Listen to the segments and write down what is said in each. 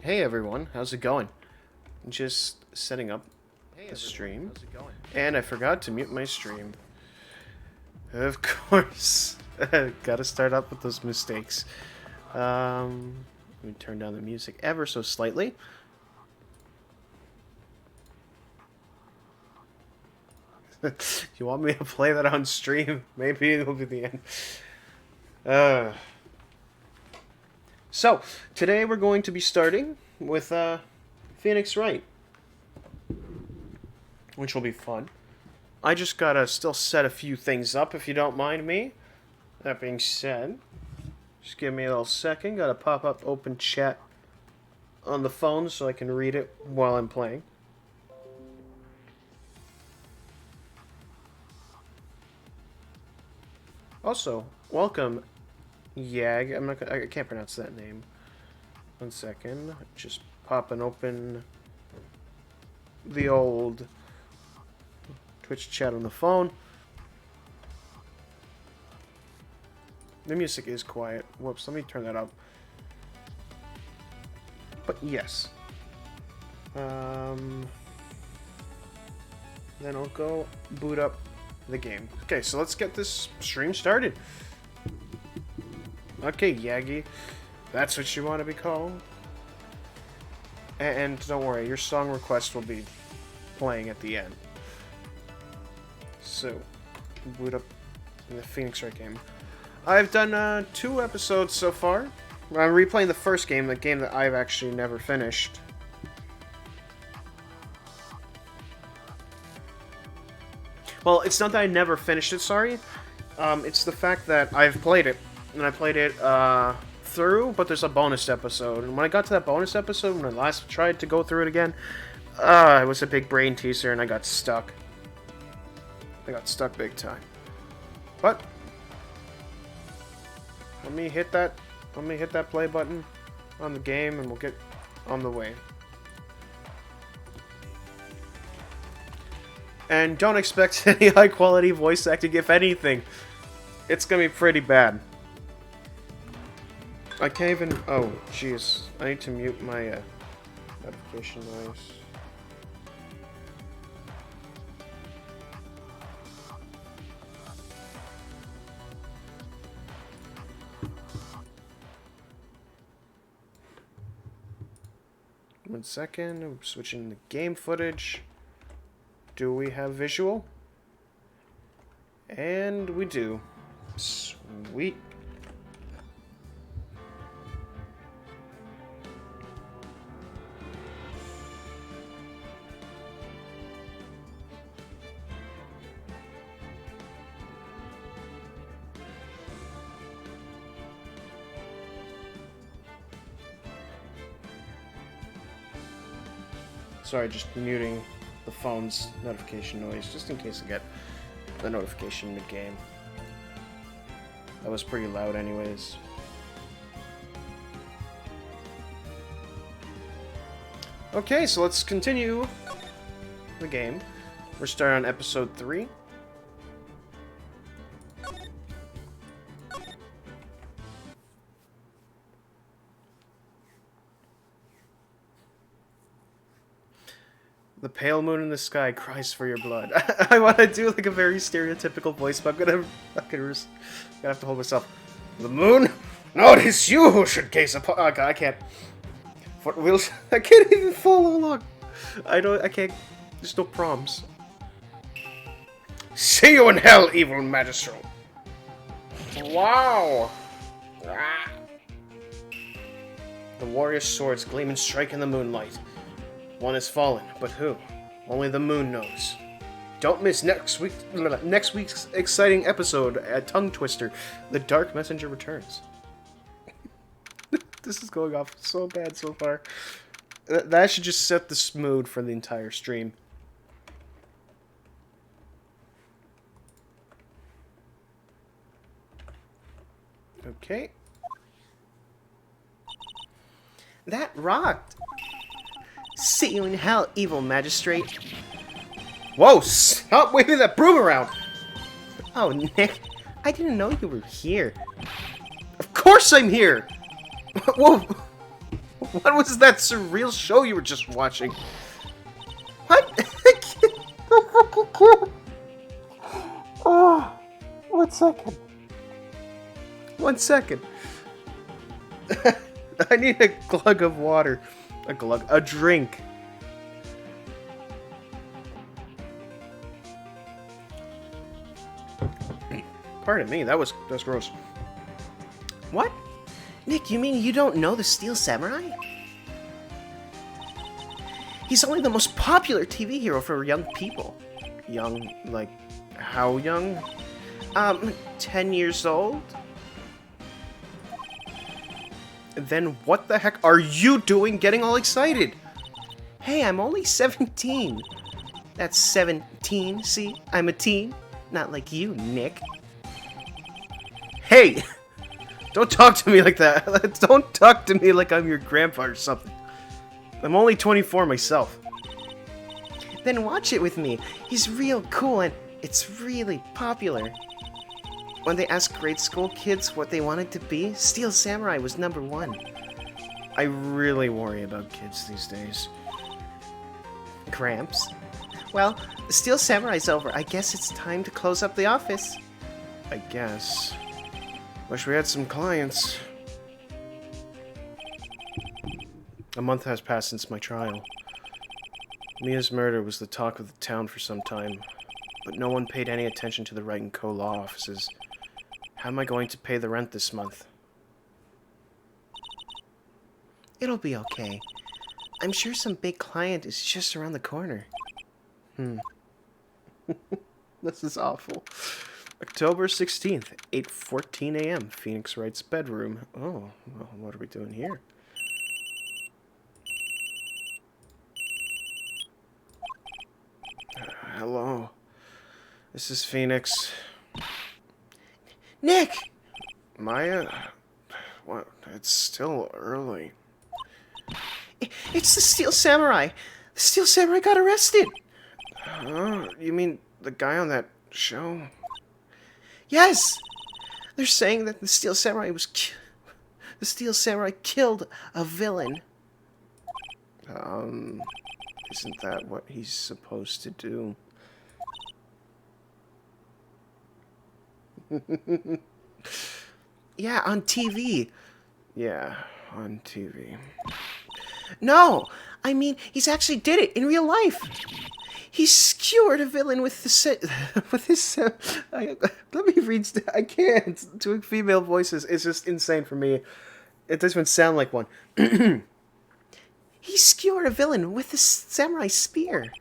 Hey everyone, how's it going? Just setting up the stream. And I forgot to mute my stream. Of course. Gotta start up with those mistakes. Let me turn down the music ever so slightly. You want me to play that on stream? Maybe it'll be the end. So, today we're going to be starting with Phoenix Wright, which will be fun. I just gotta still set a few things up, if you don't mind me. That being said, just give me a little second. Gotta pop up open chat on the phone so I can read it while I'm playing. Also, welcome, Yag. I can't pronounce that name. 1 second. Just popping open the old Twitch chat on the phone. The music is quiet. Whoops, let me turn that up. But yes. Then I'll go boot up the game. Okay, so let's get this stream started. Okay, Yagi. That's what you want to be called? And don't worry, your song request will be playing at the end. So, boot up the Phoenix Wright game. I've done 2 episodes so far. I'm replaying the first game, the game that I've actually never finished. Well, it's not that I never finished it, sorry. It's the fact that I've played it. And I played it through, but there's a bonus episode. And when I got to that bonus episode, when I last tried to go through it again, it was a big brain teaser and I got stuck. I got stuck big time. But let me hit that play button on the game and we'll get on the way. And don't expect any high quality voice acting, if anything. It's gonna be pretty bad. I can't even... Oh, jeez. I need to mute my notification noise. One second. I'm switching the game footage. Do we have visual? And we do. Sweet. Sorry, just muting the phone's notification noise, just in case I get the notification mid-game. That was pretty loud anyways. Okay, so let's continue the game. We're starting on episode 3. The pale moon in the sky cries for your blood. I want to do like a very stereotypical voice, but I'm gonna have to hold myself. The moon? No, it is you who should gaze upon. Oh god, I can't. I can't even follow along. I can't. There's no prompts. See you in hell, evil magistrate. Wow. Ah. The warrior's swords gleam and strike in the moonlight. One has fallen, but who? Only the moon knows. Don't miss next week's exciting episode, a tongue twister. The Dark Messenger returns. This is going off so bad so far. That should just set the mood for the entire stream. Okay. That rocked. See you in hell, evil magistrate. Whoa, stop waving that broom around! Oh, Nick, I didn't know you were here. Of course I'm here! Whoa! What was that surreal show you were just watching? What? Oh, 1 second. 1 second. I need a glug of water. A drink. Pardon me, that's gross. What? Nick, you mean you don't know the Steel Samurai? He's only the most popular TV hero for young people. Young, like, how young? 10 years old? Then what the heck are you doing getting all excited? Hey, I'm only 17. That's 17, see? I'm a teen. Not like you, Nick. Hey! Don't talk to me like that. Don't talk to me like I'm your grandpa or something. I'm only 24 myself. Then watch it with me. He's real cool and it's really popular. When they asked grade school kids what they wanted to be, Steel Samurai was #1. I really worry about kids these days. Gramps? Well, the Steel Samurai's over. I guess it's time to close up the office. I guess. Wish we had some clients. A month has passed since my trial. Mia's murder was the talk of the town for some time, but no one paid any attention to the Wright & Co. law offices. How am I going to pay the rent this month? It'll be okay. I'm sure some big client is just around the corner. This is awful. October 16th, 8:14 a.m. Phoenix Wright's bedroom. Oh, well, what are we doing here? Hello. This is Phoenix. Nick! Maya? What? It's still early. It's the Steel Samurai! The Steel Samurai got arrested! You mean the guy on that show? Yes! They're saying that the Steel Samurai the Steel Samurai killed a villain. Isn't that what he's supposed to do? Yeah, on TV. Yeah, on TV. No! I mean, he's actually did it in real life! He skewered a villain with his let me read. I can't. Doing female voices is just insane for me. It doesn't even sound like one. He skewered a villain with the samurai spear.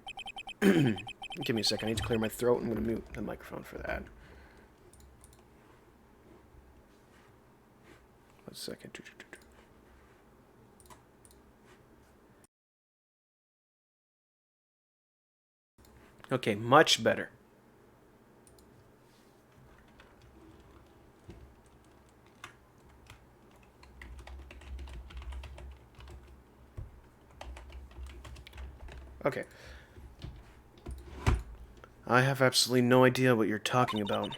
Give me a second. I need to clear my throat. I'm going to mute the microphone for that. 1 second. Okay, much better. Okay. I have absolutely no idea what you're talking about.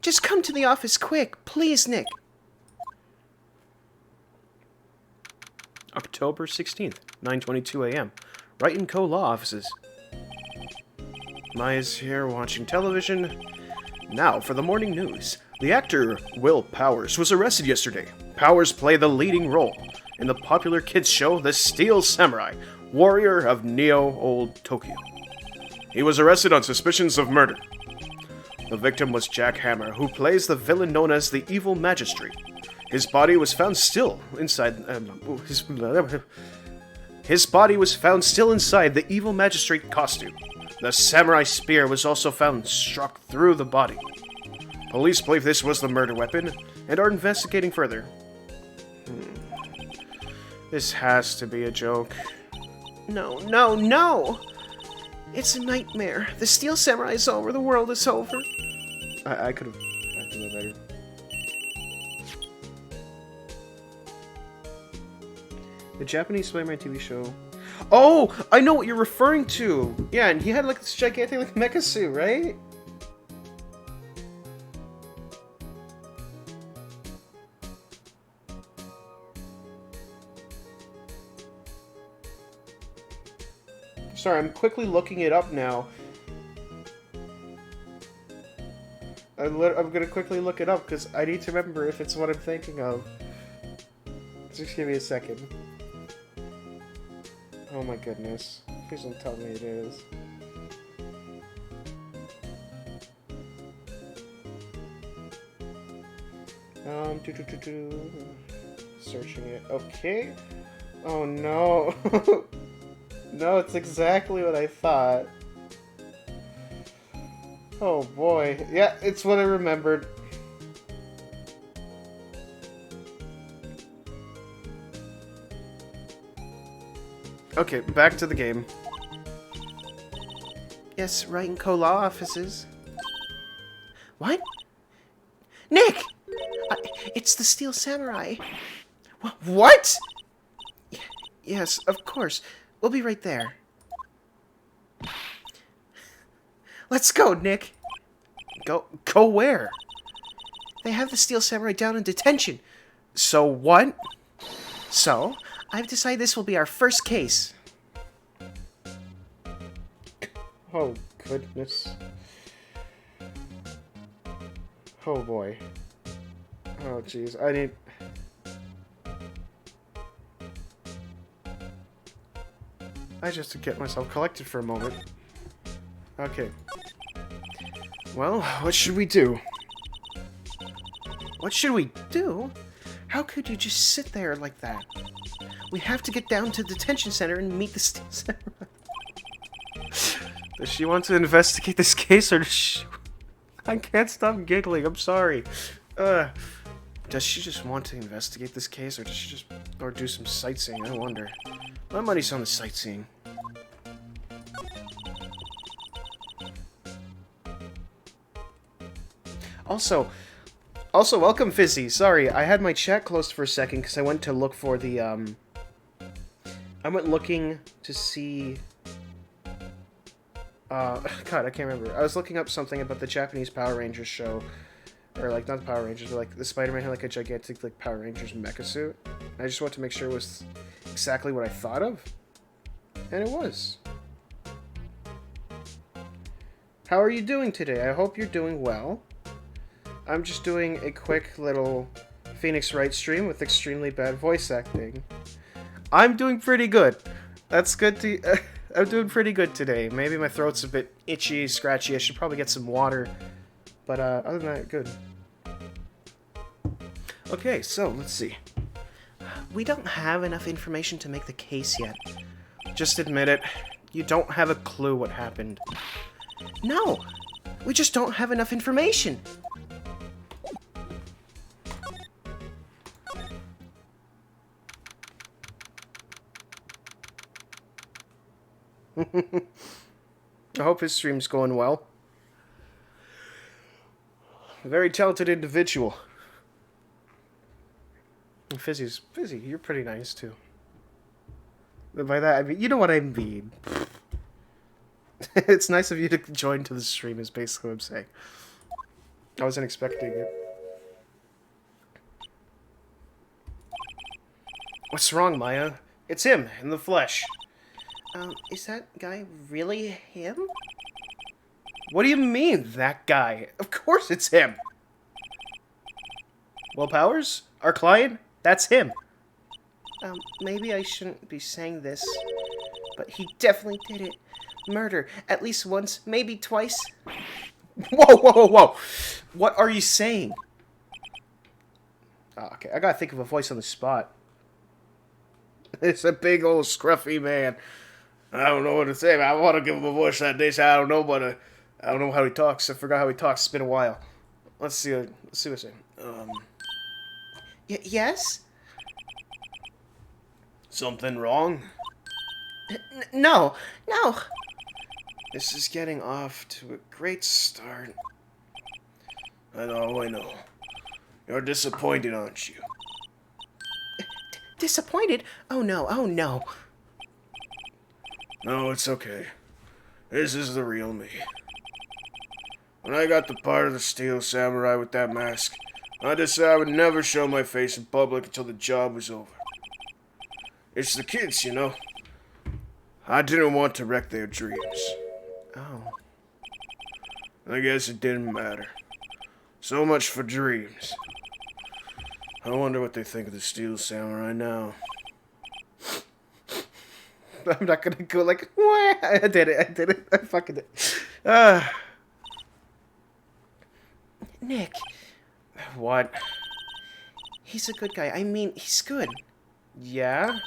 Just come to the office quick, please, Nick. October 16th, 9:22 a.m. Wright & Co. Law Offices. Maya's here watching television. Now for the morning news. The actor Will Powers was arrested yesterday. Powers played the leading role in the popular kids show The Steel Samurai, Warrior of Neo-Old Tokyo. He was arrested on suspicions of murder. The victim was Jack Hammer, who plays the villain known as the Evil Magistrate. His body was found still inside his body was found still inside the Evil Magistrate costume. The samurai spear was also found struck through the body. Police believe this was the murder weapon and are investigating further. This has to be a joke. No, no, no! It's a nightmare. The Steel Samurai is over. The world is over. I could have done that better. The Japanese Spider-Man TV show. Oh, I know what you're referring to. Yeah, and he had like this gigantic like mecha suit, right? Sorry, I'm quickly looking it up now. I'm gonna quickly look it up because I need to remember if it's what I'm thinking of. Just give me a second. Oh my goodness. Please don't tell me it is. Searching it. Okay. Oh no. No, it's exactly what I thought. Oh boy. Yeah, it's what I remembered. Okay, back to the game. Yes, Wright and Co. law offices. What? Nick! It's the Steel Samurai. What? Yes, of course. We'll be right there. Let's go, Nick. Go where? They have the Steel Samurai down in detention. So what? So, I've decided this will be our first case. Oh, goodness. Oh, boy. Oh, jeez. I just to get myself collected for a moment. Okay. Well, what should we do? What should we do? How could you just sit there like that? We have to get down to the detention center and meet the Steel Samurai. Does she want to investigate this case, or does she... I can't stop giggling, I'm sorry. Does she just want to investigate this case, or does she just... or do some sightseeing? I wonder. My money's on the sightseeing. Also, welcome, Fizzy. Sorry, I had my chat closed for a second because I went to look for the, I went looking to see... God, I can't remember. I was looking up something about the Japanese Power Rangers show. Or, like, not the Power Rangers, but, like, the Spider-Man had, like, a gigantic, like, Power Rangers mecha suit. I just wanted to make sure it was exactly what I thought of. And it was. How are you doing today? I hope you're doing well. I'm just doing a quick little Phoenix Wright stream with extremely bad voice acting. I'm doing pretty good. That's good to... I'm doing pretty good today. Maybe my throat's a bit itchy, scratchy. I should probably get some water. But other than that, good. Okay, so let's see. We don't have enough information to make the case yet. Just admit it. You don't have a clue what happened. No! We just don't have enough information! I hope his stream's going well. A very talented individual. And Fizzy, you're pretty nice too. And by that I mean, you know what I mean. It's nice of you to join to the stream is basically what I'm saying. I wasn't expecting it. What's wrong, Maya? It's him, in the flesh. Is that guy really him? What do you mean, that guy? Of course it's him! Will Powers? Our client? That's him. Maybe I shouldn't be saying this, but he definitely did it. Murder. At least once, maybe twice. Whoa! What are you saying? Oh, okay, I gotta think of a voice on the spot. It's a big old scruffy man. I don't know what to say, man. I want to give him a voice that day, so I don't know, but I don't know how he talks. I forgot how he talks. It's been a while. Let's see what he's saying. Yes? Something wrong? No. This is getting off to a great start. I know. You're disappointed, aren't you? Disappointed? Oh no. No, it's okay. This is the real me. When I got the part of the Steel Samurai with that mask, I decided I would never show my face in public until the job was over. It's the kids, you know. I didn't want to wreck their dreams. Oh. I guess it didn't matter. So much for dreams. I wonder what they think of the Steel Samurai now. I'm not gonna go like, wah! I did it. I fucking did. Ah. Nick. What? He's a good guy. I mean, he's good. Yeah?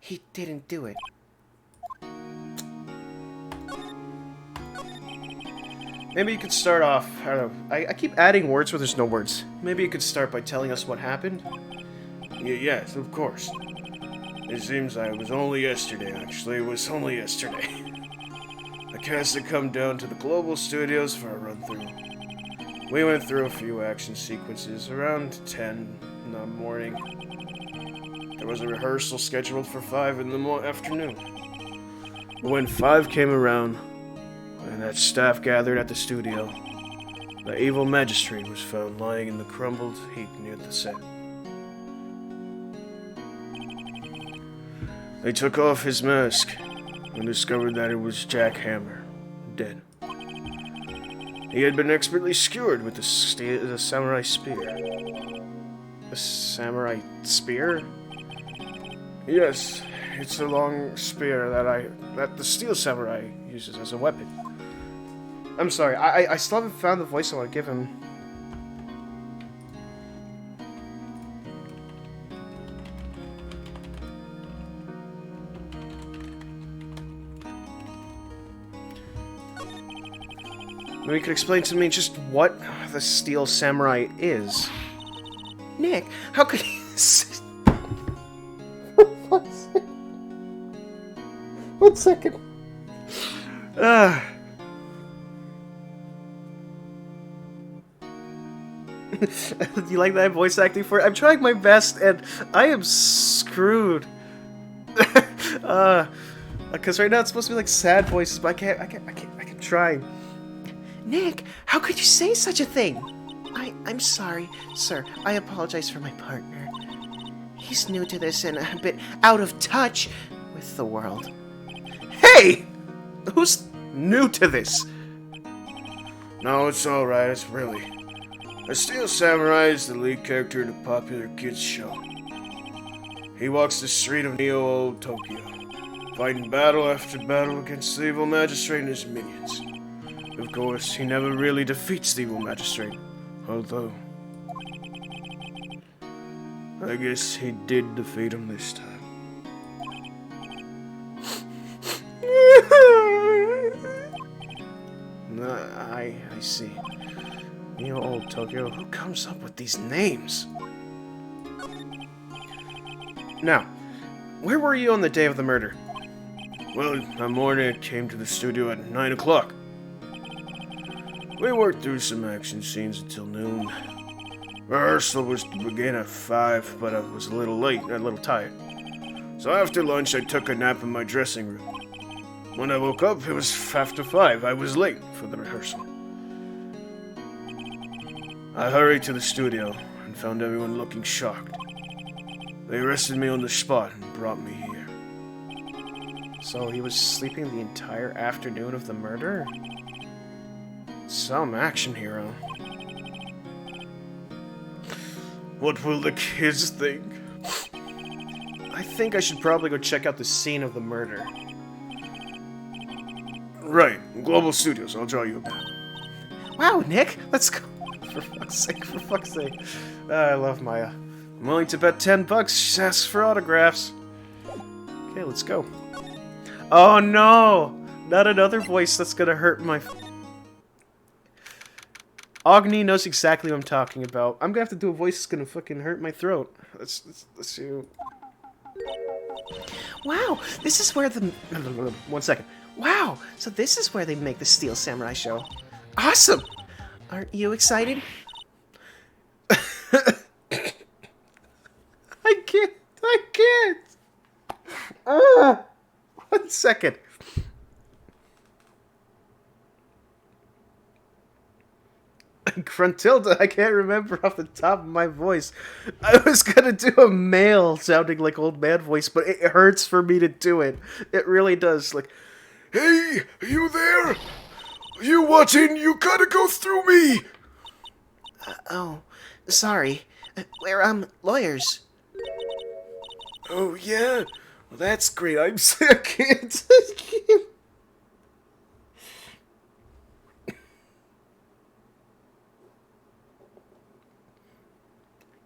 He didn't do it. Maybe you could start off, I don't know, I keep adding words where there's no words. Maybe you could start by telling us what happened? Yes, of course. It seems it was only yesterday, actually. It was only yesterday. The cast had come down to the Global Studios for a run-through. We went through a few action sequences around 10 in the morning. There was a rehearsal scheduled for 5 in the afternoon. But when 5 came around, and that staff gathered at the studio, the evil magistrate was found lying in the crumbled heap near the set. They took off his mask and discovered that it was Jack Hammer, dead. He had been expertly skewered with the samurai spear. The samurai spear? Yes, it's a long spear that the Steel Samurai uses as a weapon. I'm sorry, I still haven't found the voice I want to give him. Maybe you could explain to me just what the Steel Samurai is. Nick, how could he... One second. You like that voice acting for it? I'm trying my best, and I am screwed. Because right now it's supposed to be like sad voices, but I can try. Nick, how could you say such a thing? I'm sorry, sir. I apologize for my partner. He's new to this and a bit out of touch with the world. Hey! Who's new to this? No, it's alright, it's really. The Steel Samurai is the lead character in a popular kids show. He walks the street of Neo Tokyo, fighting battle after battle against the evil magistrate and his minions. Of course, he never really defeats the evil magistrate, although I guess he did defeat him this time. I see. Neo Old Tokyo, who comes up with these names? Now, where were you on the day of the murder? Well, that morning I came to the studio at 9 o'clock. We worked through some action scenes until noon. Rehearsal was to begin at 5, but I was a little late and a little tired. So after lunch, I took a nap in my dressing room. When I woke up, it was after 5. I was late for the rehearsal. I hurried to the studio and found everyone looking shocked. They arrested me on the spot and brought me here. So he was sleeping the entire afternoon of the murder? Some action hero. What will the kids think? I think I should probably go check out the scene of the murder. Right, Global Studios. I'll draw you a map. Wow, Nick, let's go. For fuck's sake. I love Maya. I'm willing to bet $10 she asks for autographs. Okay, let's go. Oh no! Not another voice that's gonna hurt my... Agni knows exactly what I'm talking about. I'm gonna have to do a voice that's gonna fucking hurt my throat. Let's see. Wow, this is where the... 1 second. Wow, so this is where they make the Steel Samurai show. Awesome! Aren't you excited? I can't! 1 second. Gruntilda, I can't remember off the top of my voice. I was gonna do a male sounding like old man voice, but it hurts for me to do it. It really does. Like, Hey, are you there? Are you watching? You gotta go through me! Oh, sorry. We're, lawyers. Oh, yeah? Well, that's great. I'm I can't.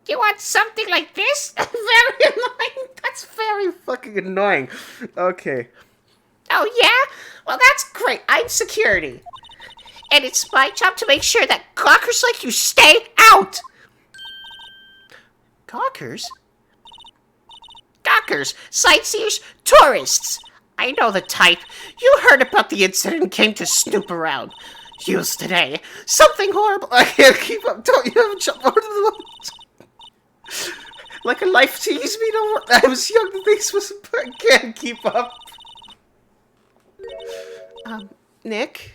You want something like this? Very annoying. That's very fucking annoying. Okay. Oh, yeah? Well, that's great. I'm security. And it's my job to make sure that gawkers like you stay out! Gawkers? Gawkers, sightseers, tourists. I know the type. You heard about the incident and came to snoop around. Here's today. Something horrible. I can't keep up. Don't you have a jump over the like a life teased me? Don't worry. I was young. This was. I can't keep up. Nick?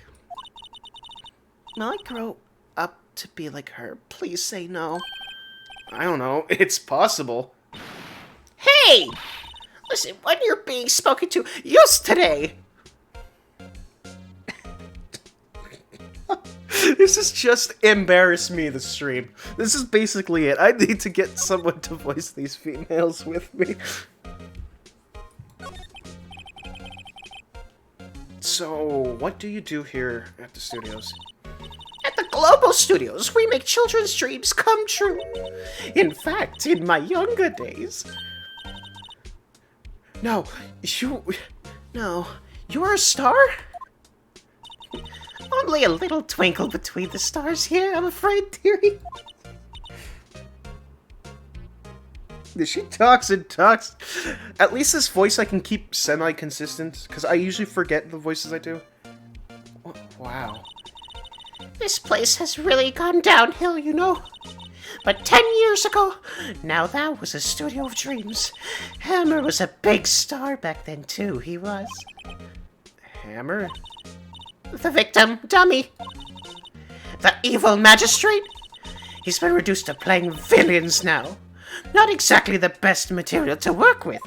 Will I grow up to be like her? Please say no. I don't know. It's possible. Hey! Listen, when you're being spoken to, use today! This is just embarrass me, the stream. This is basically it. I need to get someone to voice these females with me. So, what do you do here at the studios? At the Global Studios, we make children's dreams come true. In fact, in my younger days... No, you're a star? Only a little twinkle between the stars here, I'm afraid, dearie. She talks and talks. At least this voice I can keep semi-consistent, because I usually forget the voices I do. Wow. This place has really gone downhill, you know. But 10 years ago, now that was a studio of dreams. Hammer was a big star back then, too, he was. Hammer? The victim, dummy. The evil magistrate? He's been reduced to playing villains now. Not exactly the best material to work with.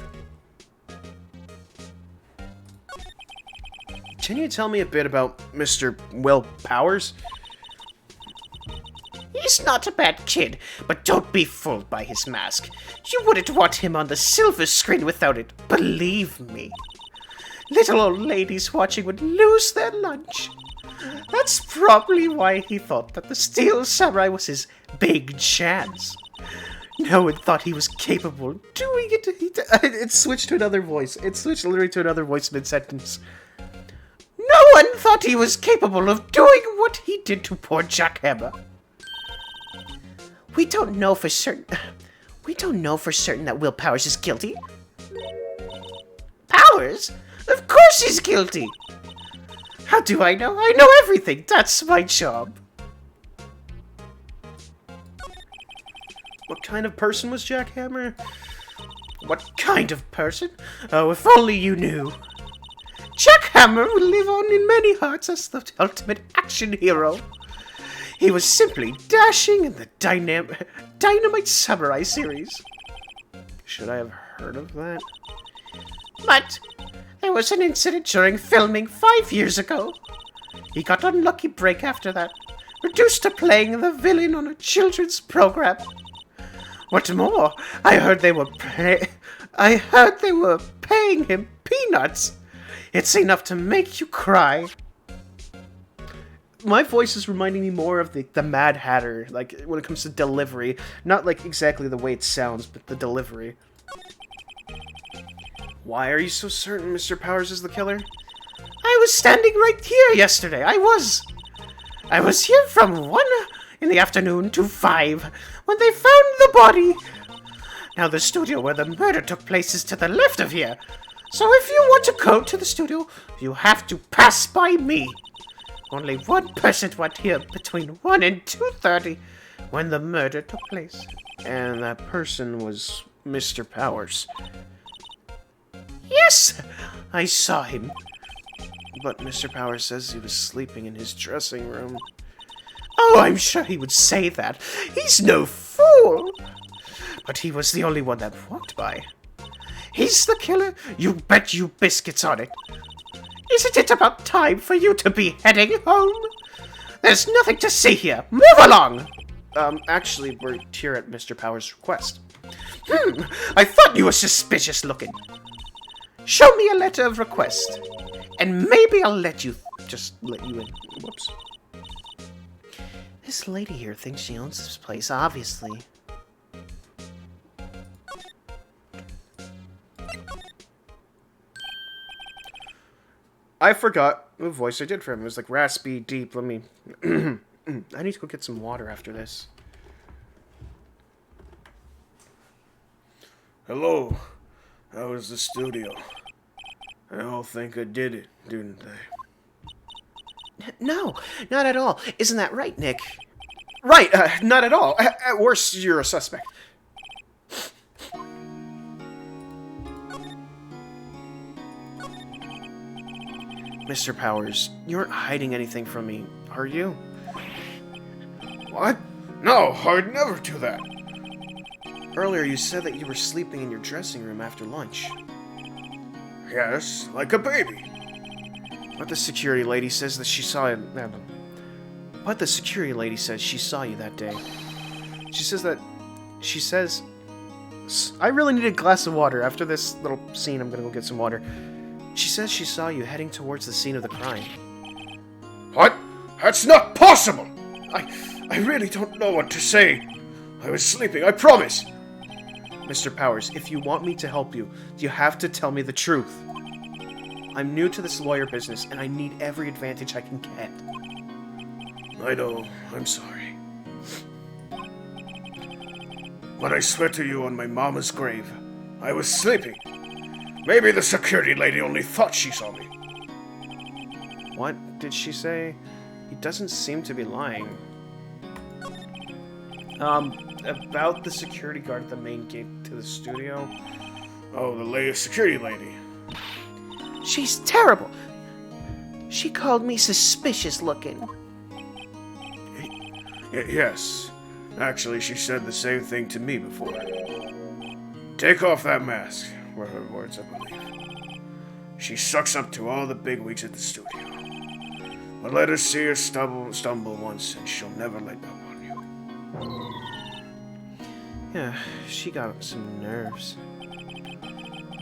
Can you tell me a bit about Mr. Will Powers? He's not a bad kid, but don't be fooled by his mask. You wouldn't want him on the silver screen without it, believe me. Little old ladies watching would lose their lunch. That's probably why he thought that the Steel Samurai was his big chance. No one thought he was capable of doing it. It switched to another voice. It switched literally to another voice mid-sentence. No one thought he was capable of doing what he did to poor Jack Hammer. We don't know for certain that Will Powers is guilty. Powers? Of course he's guilty! How do I know? I know everything. That's my job. What kind of person was Jack Hammer? What kind of person? Oh, if only you knew. Jack Hammer will live on in many hearts as the ultimate action hero. He was simply dashing in the Dynamite Samurai series. Should I have heard of that? But there was an incident during filming 5 years ago. He got an unlucky break after that, reduced to playing the villain on a children's program. What more, I heard they were paying him peanuts. It's enough to make you cry. My voice is reminding me more of the Mad Hatter, like, when it comes to delivery. Not, like, exactly the way it sounds, but the delivery. Why are you so certain Mr. Powers is the killer? I was standing right here yesterday. I was here from 1 in the afternoon to 5 when they found the body. Now, the studio where the murder took place is to the left of here. So if you want to go to the studio, you have to pass by me. Only one person went here between 1 and 2:30 when the murder took place. And that person was Mr. Powers. Yes, I saw him. But Mr. Powers says he was sleeping in his dressing room. Oh, I'm sure he would say that. He's no fool. But he was the only one that walked by. He's the killer? You bet you biscuits on it. Isn't it about time for you to be heading home? There's nothing to see here. Move along! Actually, we're here at Mr. Power's request. I thought you were suspicious looking. Show me a letter of request, and maybe I'll let you in. Whoops. This lady here thinks she owns this place, obviously. I forgot the voice I did for him. It was like raspy, deep. Let me... I need to go get some water after this. Hello. How was the studio? I all think I did it, didn't I? No, not at all. Isn't that right, Nick? Right, not at all. At worst, you're a suspect. Mr. Powers, you aren't hiding anything from me, are you? What? No, I'd never do that. Earlier, you said that you were sleeping in your dressing room after lunch. Yes, like a baby. But the security lady says that she saw you... But the security lady says she saw you that day. She says... I really need a glass of water. After this little scene, I'm gonna go get some water. She says she saw you heading towards the scene of the crime. What? That's not possible! I really don't know what to say. I was sleeping, I promise. Mr. Powers, if you want me to help you, you have to tell me the truth. I'm new to this lawyer business, and I need every advantage I can get. I know, I'm sorry. But I swear to you on my mama's grave, I was sleeping. Maybe the security lady only thought she saw me. What did she say? He doesn't seem to be lying. About the security guard at the main gate to the studio. Oh, the security lady. She's terrible. She called me suspicious looking. Yes. Actually, she said the same thing to me before. Take off that mask, were her words, I believe. She sucks up to all the bigwigs at the studio. But let her see her stumble once, and she'll never let up on you. Yeah, she got some nerves.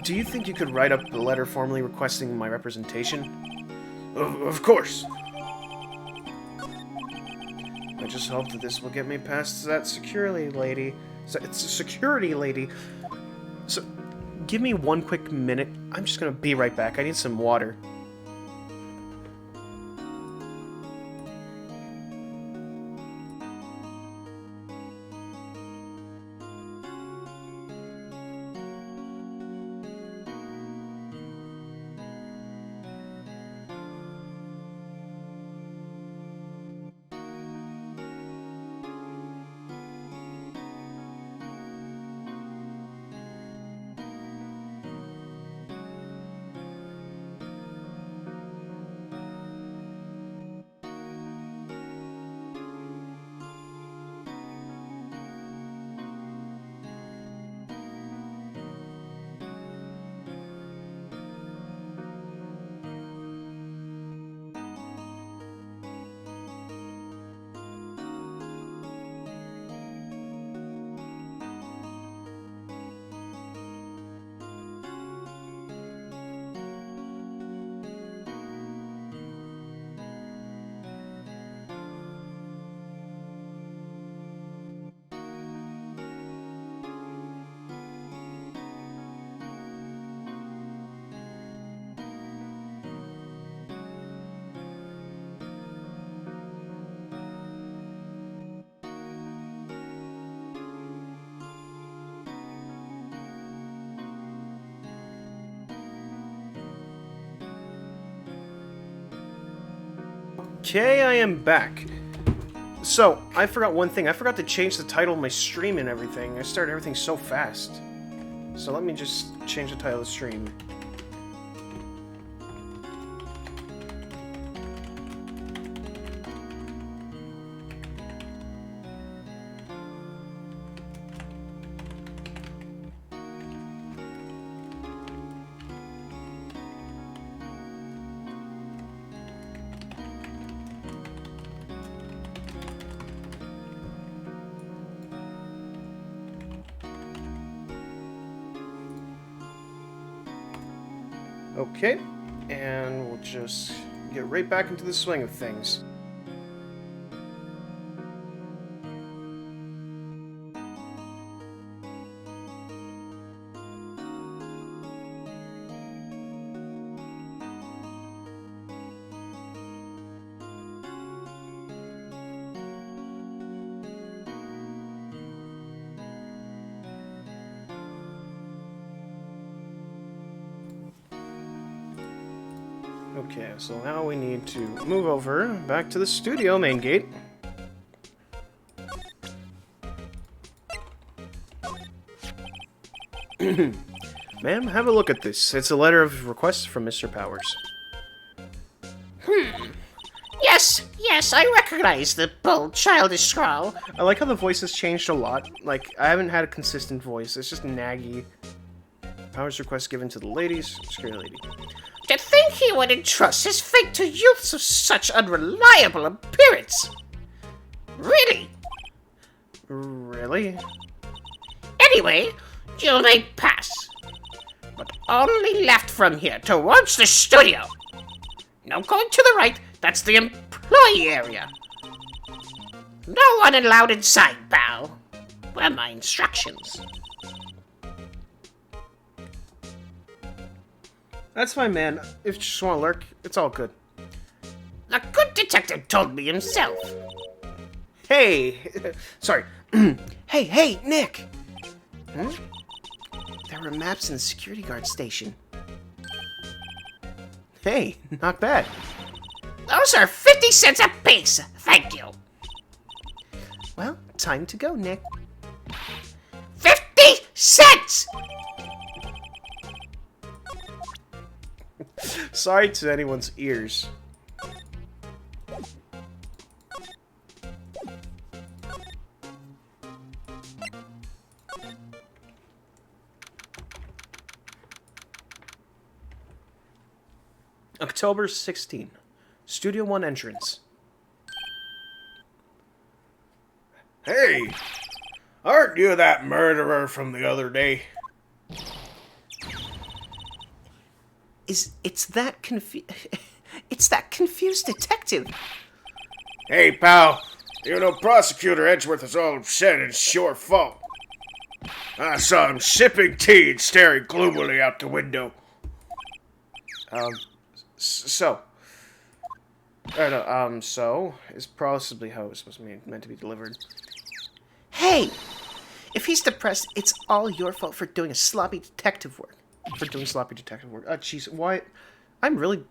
Do you think you could write up a letter formally requesting my representation? Of course. I just hope that this will get me past that security lady. It's a security lady. So, give me one quick minute. I'm just gonna be right back. I need some water. Okay, I am back. So, I forgot one thing. I forgot to change the title of my stream and everything. I started everything so fast. So let me just change the title of the stream. Okay, and we'll just get right back into the swing of things. Okay, so now we need to move over back to the studio main gate. Ma'am, have a look at this. It's a letter of request from Mr. Powers. Yes, I recognize the bold, childish scrawl. I like how the voice has changed a lot. Like, I haven't had a consistent voice. It's just naggy. Powers request given to the ladies. Scary lady. To think he would entrust his fate to youths of such unreliable appearance. Really? Really? Anyway, you may pass. But only left from here towards the studio. Now going to the right, that's the employee area. No one allowed inside, pal. Were my instructions. That's fine, man. If you just want to lurk, it's all good. A good detective told me himself. Hey! Sorry. Hey, Nick! Hmm? There were maps in the security guard station. Hey, not bad. Those are 50 cents apiece, thank you. Well, time to go, Nick. 50 cents! Sorry to anyone's ears. October 16. Studio 1 entrance. Hey! Aren't you that murderer from the other day? It's that confused detective. Hey, pal. You know, Prosecutor Edgeworth is all upset and it's your fault. I saw him sipping tea and staring gloomily out the window. So is possibly how it was supposed to be meant to be delivered. Hey, if he's depressed, it's all your fault for doing sloppy detective work. Jeez, why? I'm really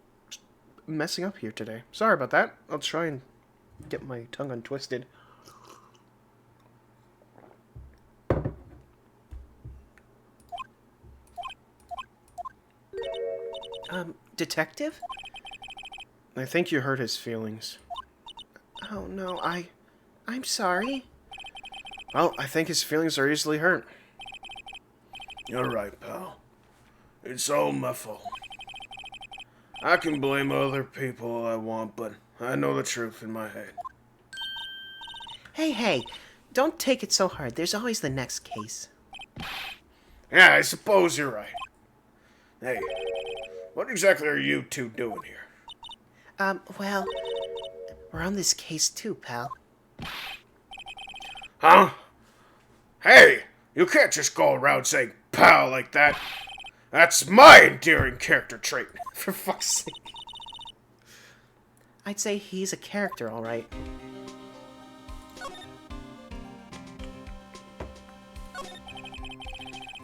messing up here today. Sorry about that. I'll try and get my tongue untwisted. Detective? I think you hurt his feelings. Oh no, I'm sorry. Well, I think his feelings are easily hurt. You're right, pal. It's all my fault. I can blame other people all I want, but I know the truth in my head. Hey, don't take it so hard. There's always the next case. Yeah, I suppose you're right. Hey, what exactly are you two doing here? Well, we're on this case too, pal. Huh? Hey, you can't just go around saying pal like that. That's my endearing character trait. For fuck's sake. I'd say he's a character, all right.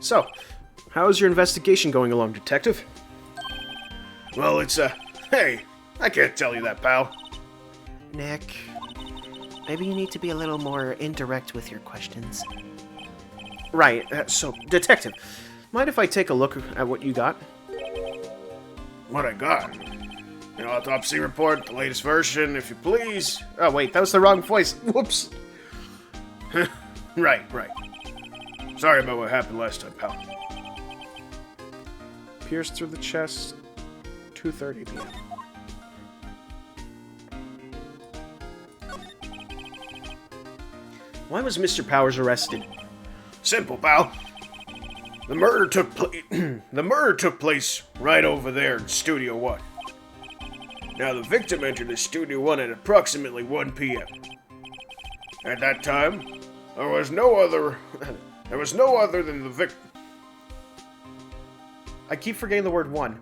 So, how is your investigation going along, Detective? Well, hey, I can't tell you that, pal. Nick, maybe you need to be a little more indirect with your questions. Right, so, Detective, mind if I take a look at what you got? What I got? An autopsy report, the latest version, if you please. Oh, wait, that was the wrong voice. Whoops. Right. Sorry about what happened last time, pal. Pierced through the chest, 2:30 p.m. Why was Mr. Powers arrested? Simple, pal. The murder took the murder took place right over there in Studio 1. Now, the victim entered the Studio 1 at approximately 1 p.m. At that time, there was no other than the victim. I keep forgetting the word one.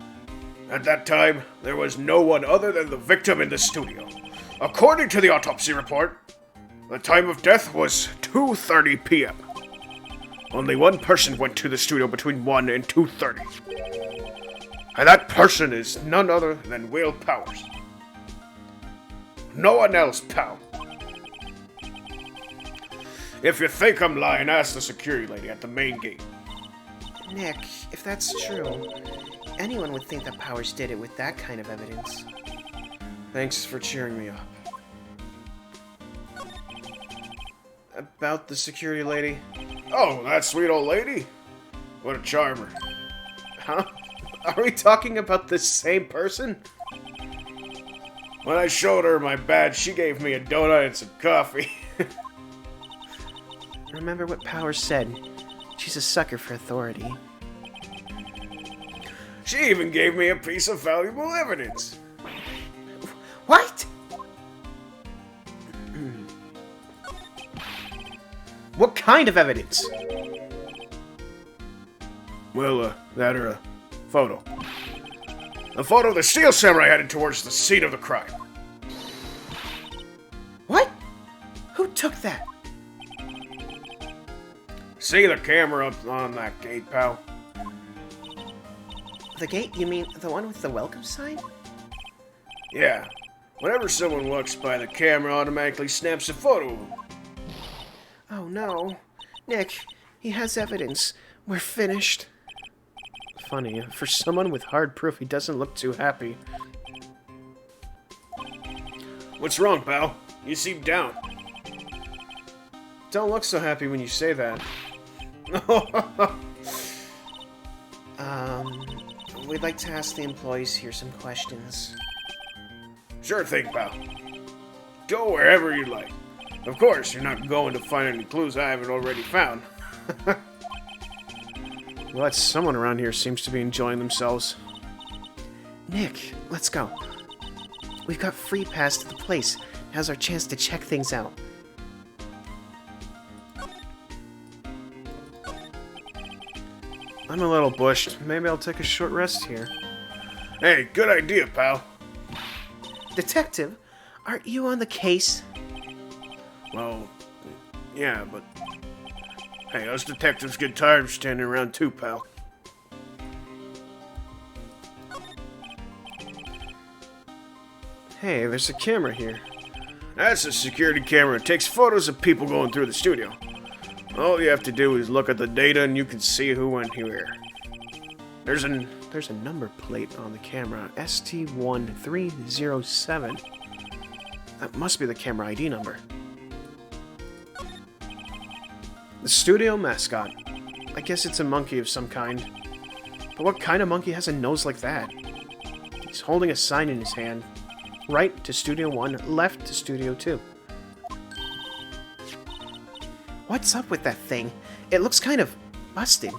At that time, there was no one other than the victim in the studio. According to the autopsy report, the time of death was 2:30 p.m. Only one person went to the studio between 1 and 2:30. And that person is none other than Will Powers. No one else, pal. If you think I'm lying, ask the security lady at the main gate. Nick, if that's true, anyone would think that Powers did it with that kind of evidence. Thanks for cheering me up. About the security lady? Oh, that sweet old lady? What a charmer. Huh? Are we talking about the same person? When I showed her my badge, she gave me a donut and some coffee. Remember what Powers said. She's a sucker for authority. She even gave me a piece of valuable evidence. What? What kind of evidence? Well, that or a photo. A photo of the Steel Samurai headed towards the scene of the crime. What? Who took that? See the camera up on that gate, pal? The gate? You mean the one with the welcome sign? Yeah. Whenever someone walks by, the camera automatically snaps a photo of them. Oh no. Nick, he has evidence. We're finished. Funny, for someone with hard proof, he doesn't look too happy. What's wrong, pal? You seem down. Don't look so happy when you say that. We'd like to ask the employees here some questions. Sure thing, pal. Go wherever you like. Of course, you're not going to find any clues I haven't already found. Well, someone around here seems to be enjoying themselves. Nick, let's go. We've got free pass to the place. Now's our chance to check things out. I'm a little bushed. Maybe I'll take a short rest here. Hey, good idea, pal. Detective, aren't you on the case? Well, yeah, but... Hey, us detectives get tired of standing around too, pal. Hey, there's a camera here. That's a security camera. It takes photos of people going through the studio. All you have to do is look at the data and you can see who went here. There's a number plate on the camera. ST1307. That must be the camera ID number. The studio mascot. I guess it's a monkey of some kind. But what kind of monkey has a nose like that? He's holding a sign in his hand. Right to Studio 1, left to Studio 2. What's up with that thing? It looks kind of busted.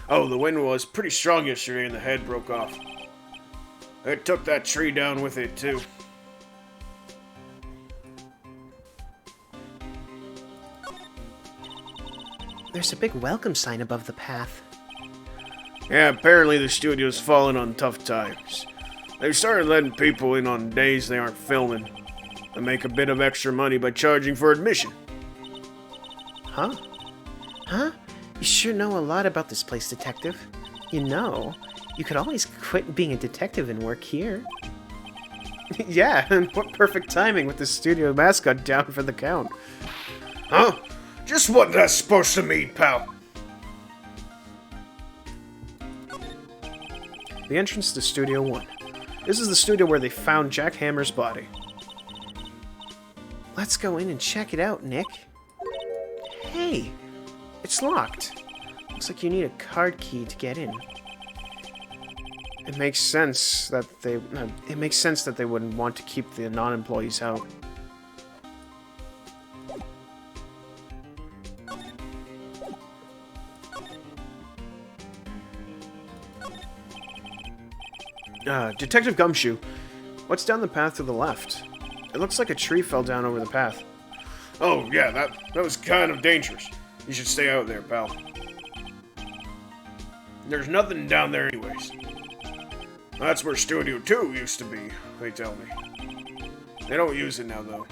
Oh, the wind was pretty strong yesterday and the head broke off. It took that tree down with it, too. There's a big welcome sign above the path. Yeah, apparently the studio's fallen on tough times. They've started letting people in on days they aren't filming. They make a bit of extra money by charging for admission. Huh? Huh? You sure know a lot about this place, Detective. You know, you could always quit being a detective and work here. Yeah, and what perfect timing with the studio mascot down for the count. Huh? Just what that's supposed to mean, pal. The entrance to Studio 1. This is the studio where they found Jack Hammer's body. Let's go in and check it out, Nick. Hey, It's locked. looks like you need a card key to get in. It makes sense that they wouldn't want to keep the non-employees out. Detective Gumshoe, what's down the path to the left? It looks like a tree fell down over the path. Oh, yeah, that was kind of dangerous. You should stay out there, pal. There's nothing down there anyways. That's where Studio 2 used to be, they tell me. They don't use it now, though.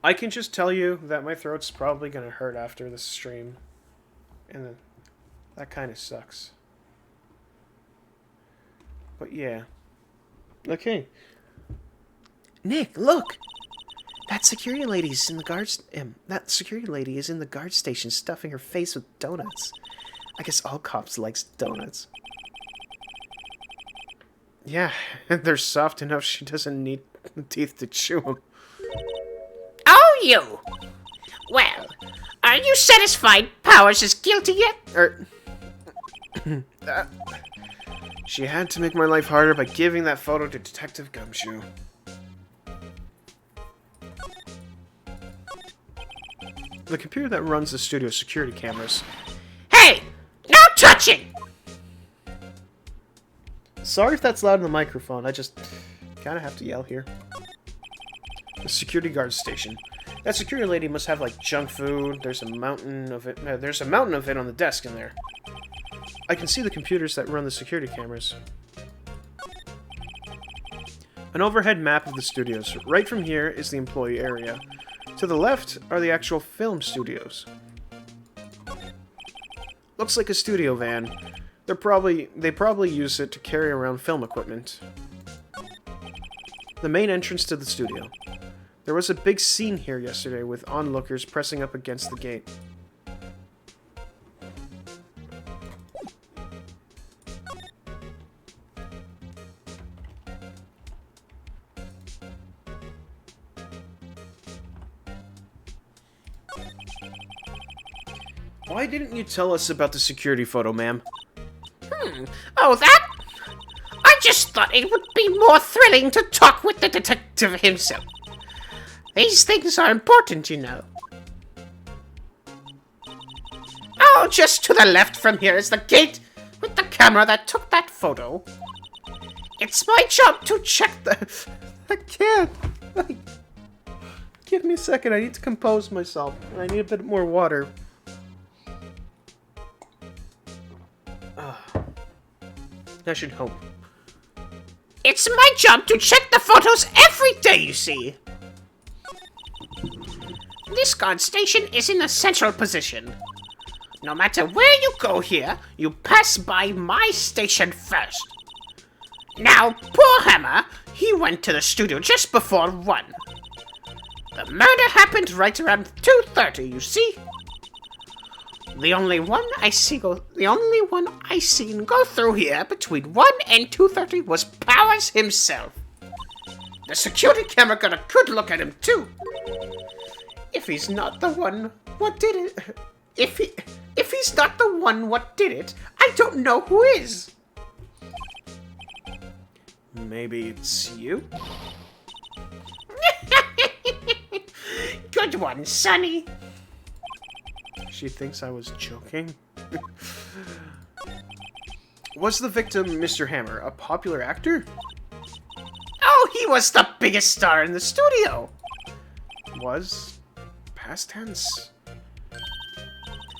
I can just tell you that my throat's probably gonna hurt after this stream. And that kind of sucks. But yeah. Okay. Nick, look! That security lady's in the guards. That security lady is in the guard station stuffing her face with donuts. I guess all cops likes donuts. Yeah, they're soft enough she doesn't need teeth to chew them. Oh, you! Well, are you satisfied Powers is guilty yet? She had to make my life harder by giving that photo to Detective Gumshoe. The computer that runs the studio security cameras. Hey! No touching! Sorry if that's loud in the microphone, I just kind of have to yell here. The security guard station. That security lady must have like junk food. There's a mountain of it. There's a mountain of it on the desk in there. I can see the computers that run the security cameras. An overhead map of the studios. Right from here is the employee area. To the left are the actual film studios. Looks like a studio van. They probably use it to carry around film equipment. The main entrance to the studio. There was a big scene here yesterday with onlookers pressing up against the gate. Why didn't you tell us about the security photo, ma'am? Oh, that? I just thought it would be more thrilling to talk with the detective himself. These things are important, you know. Oh, just to the left from here is the gate with the camera that took that photo. It's my job to check the... I can't. Give me a second. I need to compose myself. And I need a bit more water. I should hope. It's my job to check the photos every day, you see. This guard station is in a central position. No matter where you go here, you pass by my station first. Now, poor Hammer, he went to the studio just before 1. The murder happened right around 2:30, you see. The only one I seen go through here between 1 and 2:30 was Powers himself. The security camera got a good look at him too. If he's not the one, what did it? If he's not the one, what did it? I don't know who is. Maybe it's you? Good one, Sonny. She thinks I was joking. Was the victim Mr. Hammer a popular actor? Oh, he was the biggest star in the studio. Was? Past tense.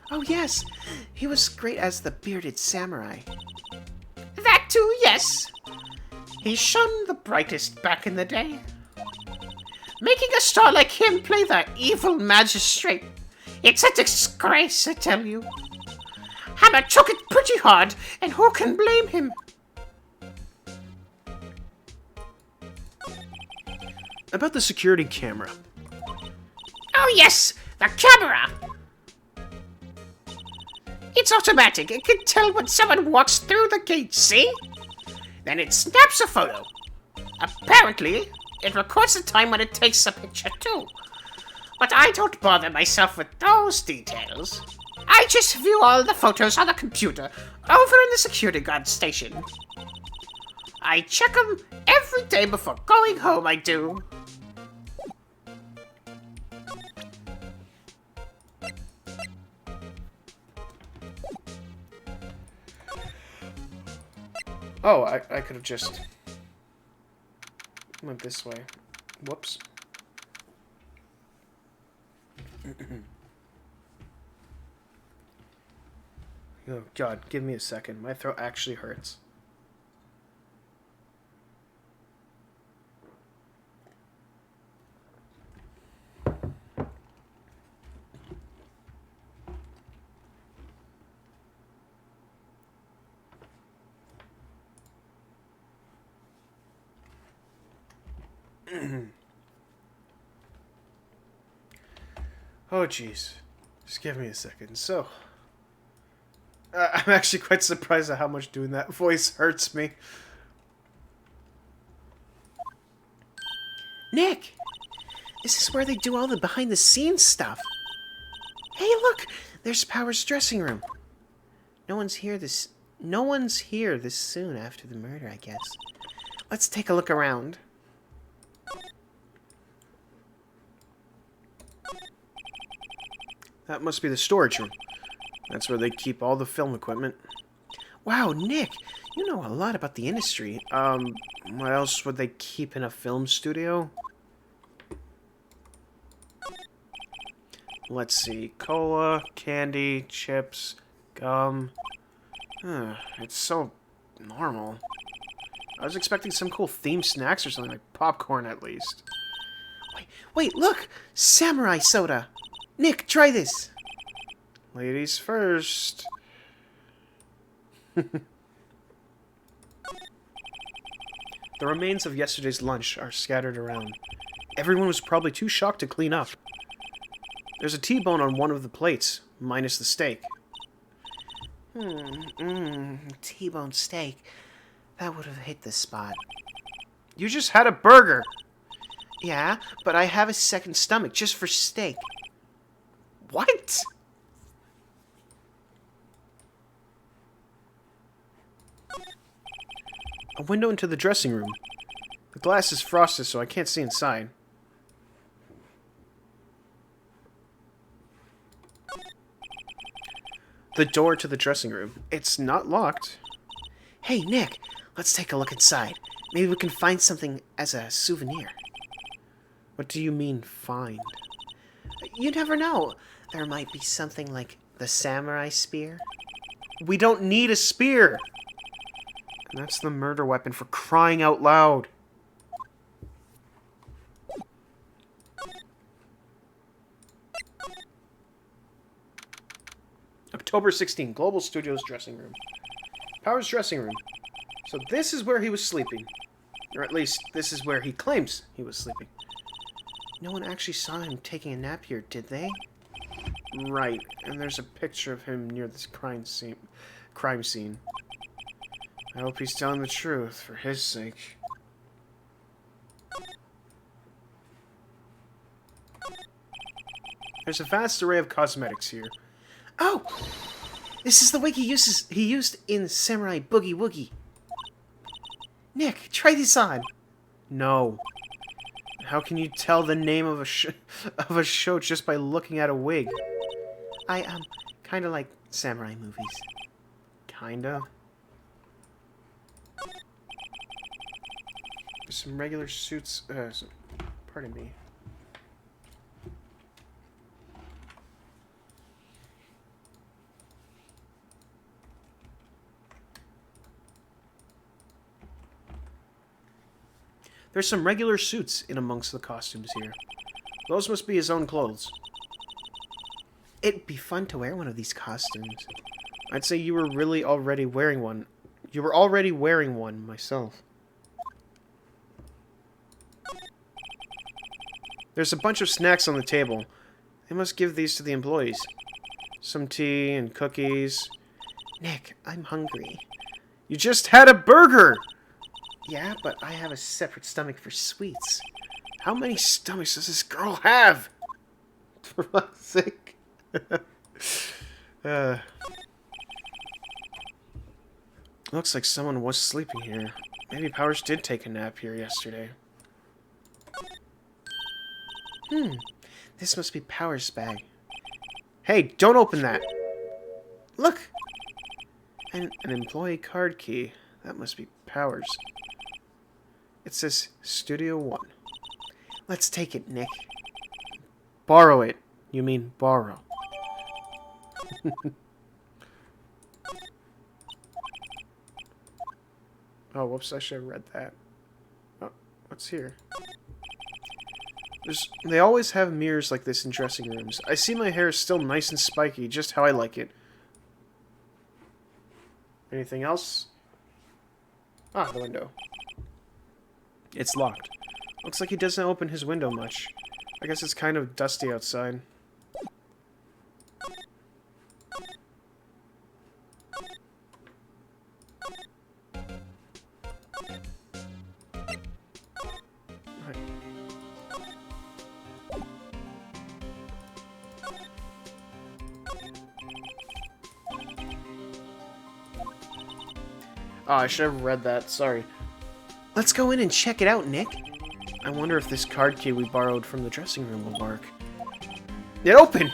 Oh yes, he was great as the bearded samurai. That too, yes. He shone the brightest back in the day. Making a star like him play the evil magistrate, it's a disgrace, I tell you. Hammer took it pretty hard, and who can blame him? About the security camera. Oh yes, the camera. It's automatic. It can tell when someone walks through the gate, see? Then it snaps a photo. Apparently, it records the time when it takes a picture too. But I don't bother myself with those details. I just view all the photos on the computer over in the security guard station. I check them every day before going home, I do. Oh, I could have just went this way. Whoops. Oh, God, give me a second. My throat actually hurts. Oh, jeez. Just give me a second. So, I'm actually quite surprised at how much doing that voice hurts me. Nick! This is where they do all the behind-the-scenes stuff. Hey, look! There's Power's dressing room. No one's here this soon after the murder, I guess. Let's take a look around. That must be the storage room. That's where they keep all the film equipment. Wow, Nick, you know a lot about the industry. What else would they keep in a film studio? Let's see. Cola, candy, chips, gum. It's so normal. I was expecting some cool themed snacks or something, like popcorn at least. Wait, look! Samurai soda! Nick, try this! Ladies first. The remains of yesterday's lunch are scattered around. Everyone was probably too shocked to clean up. There's a T-bone on one of the plates, minus the steak. T-bone steak. That would have hit the spot. You just had a burger! Yeah, but I have a second stomach just for steak. What? A window into the dressing room. The glass is frosted, so I can't see inside. The door to the dressing room. It's not locked. Hey, Nick, let's take a look inside. Maybe we can find something as a souvenir. What do you mean, find? You never know. There might be something like the samurai spear. We don't need a spear! And that's the murder weapon, for crying out loud. October 16, Global Studios dressing room. Power's dressing room. So this is where he was sleeping. Or at least, this is where he claims he was sleeping. No one actually saw him taking a nap here, did they? Right, and there's a picture of him near this crime scene. I hope he's telling the truth, for his sake. There's a vast array of cosmetics here. Oh! This is the wig he used in Samurai Boogie Woogie. Nick, try this on. No. How can you tell the name of a show just by looking at a wig? I kind of like samurai movies. Kinda. There's some regular suits. Pardon me. There's some regular suits in amongst the costumes here. Those must be his own clothes. It'd be fun to wear one of these costumes. I'd say you were really already wearing one. You were already wearing one myself. There's a bunch of snacks on the table. They must give these to the employees. Some tea and cookies. Nick, I'm hungry. You just had a burger! Yeah, but I have a separate stomach for sweets. How many stomachs does this girl have? For fuck's sake. Looks like someone was sleeping here. Maybe Powers did take a nap here yesterday. This must be Power's bag. Hey, don't open that! Look! An employee card key. That must be Powers. It says Studio 1. Let's take it, Nick. Borrow it. You mean borrow. Oh, whoops, I should have read that. Oh, what's here? They always have mirrors like this in dressing rooms. I see my hair is still nice and spiky, just how I like it. Anything else? Ah, the window. It's locked. Looks like he doesn't open his window much. I guess it's kind of dusty outside. Right. Oh, I should have read that. Sorry. Let's go in and check it out, Nick. I wonder if this card key we borrowed from the dressing room will work. It opened!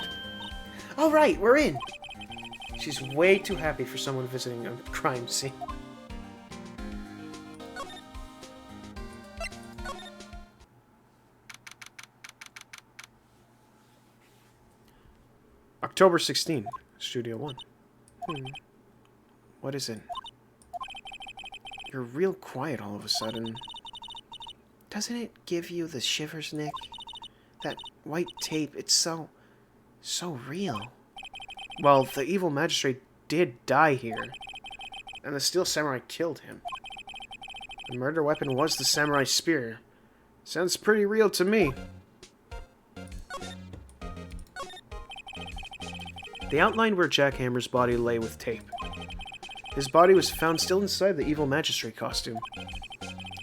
All right, we're in. She's way too happy for someone visiting a crime scene. October 16, Studio 1. What is it? You're real quiet all of a sudden. Doesn't it give you the shivers, Nick? That white tape, it's so real. Well, the evil magistrate did die here, and the steel samurai killed him. The murder weapon was the samurai spear. Sounds pretty real to me. They outlined where Jack Hammer's body lay with tape. His body was found still inside the evil magistrate costume.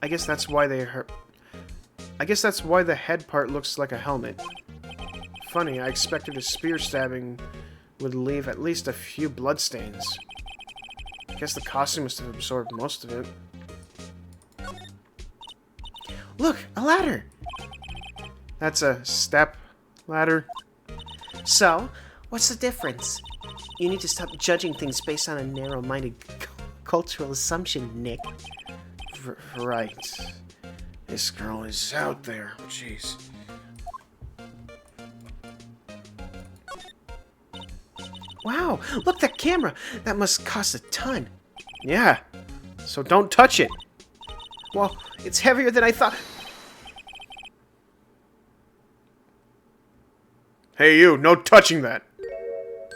I guess that's why the head part looks like a helmet. Funny, I expected a spear stabbing would leave at least a few bloodstains. I guess the costume must have absorbed most of it. Look, a ladder. That's a step ladder. So, what's the difference? You need to stop judging things based on a narrow-minded cultural assumption, Nick. Right. This girl is out there. Jeez. Wow, look, that camera. That must cost a ton. Yeah. So don't touch it. Well, it's heavier than I thought. Hey, you. No touching that.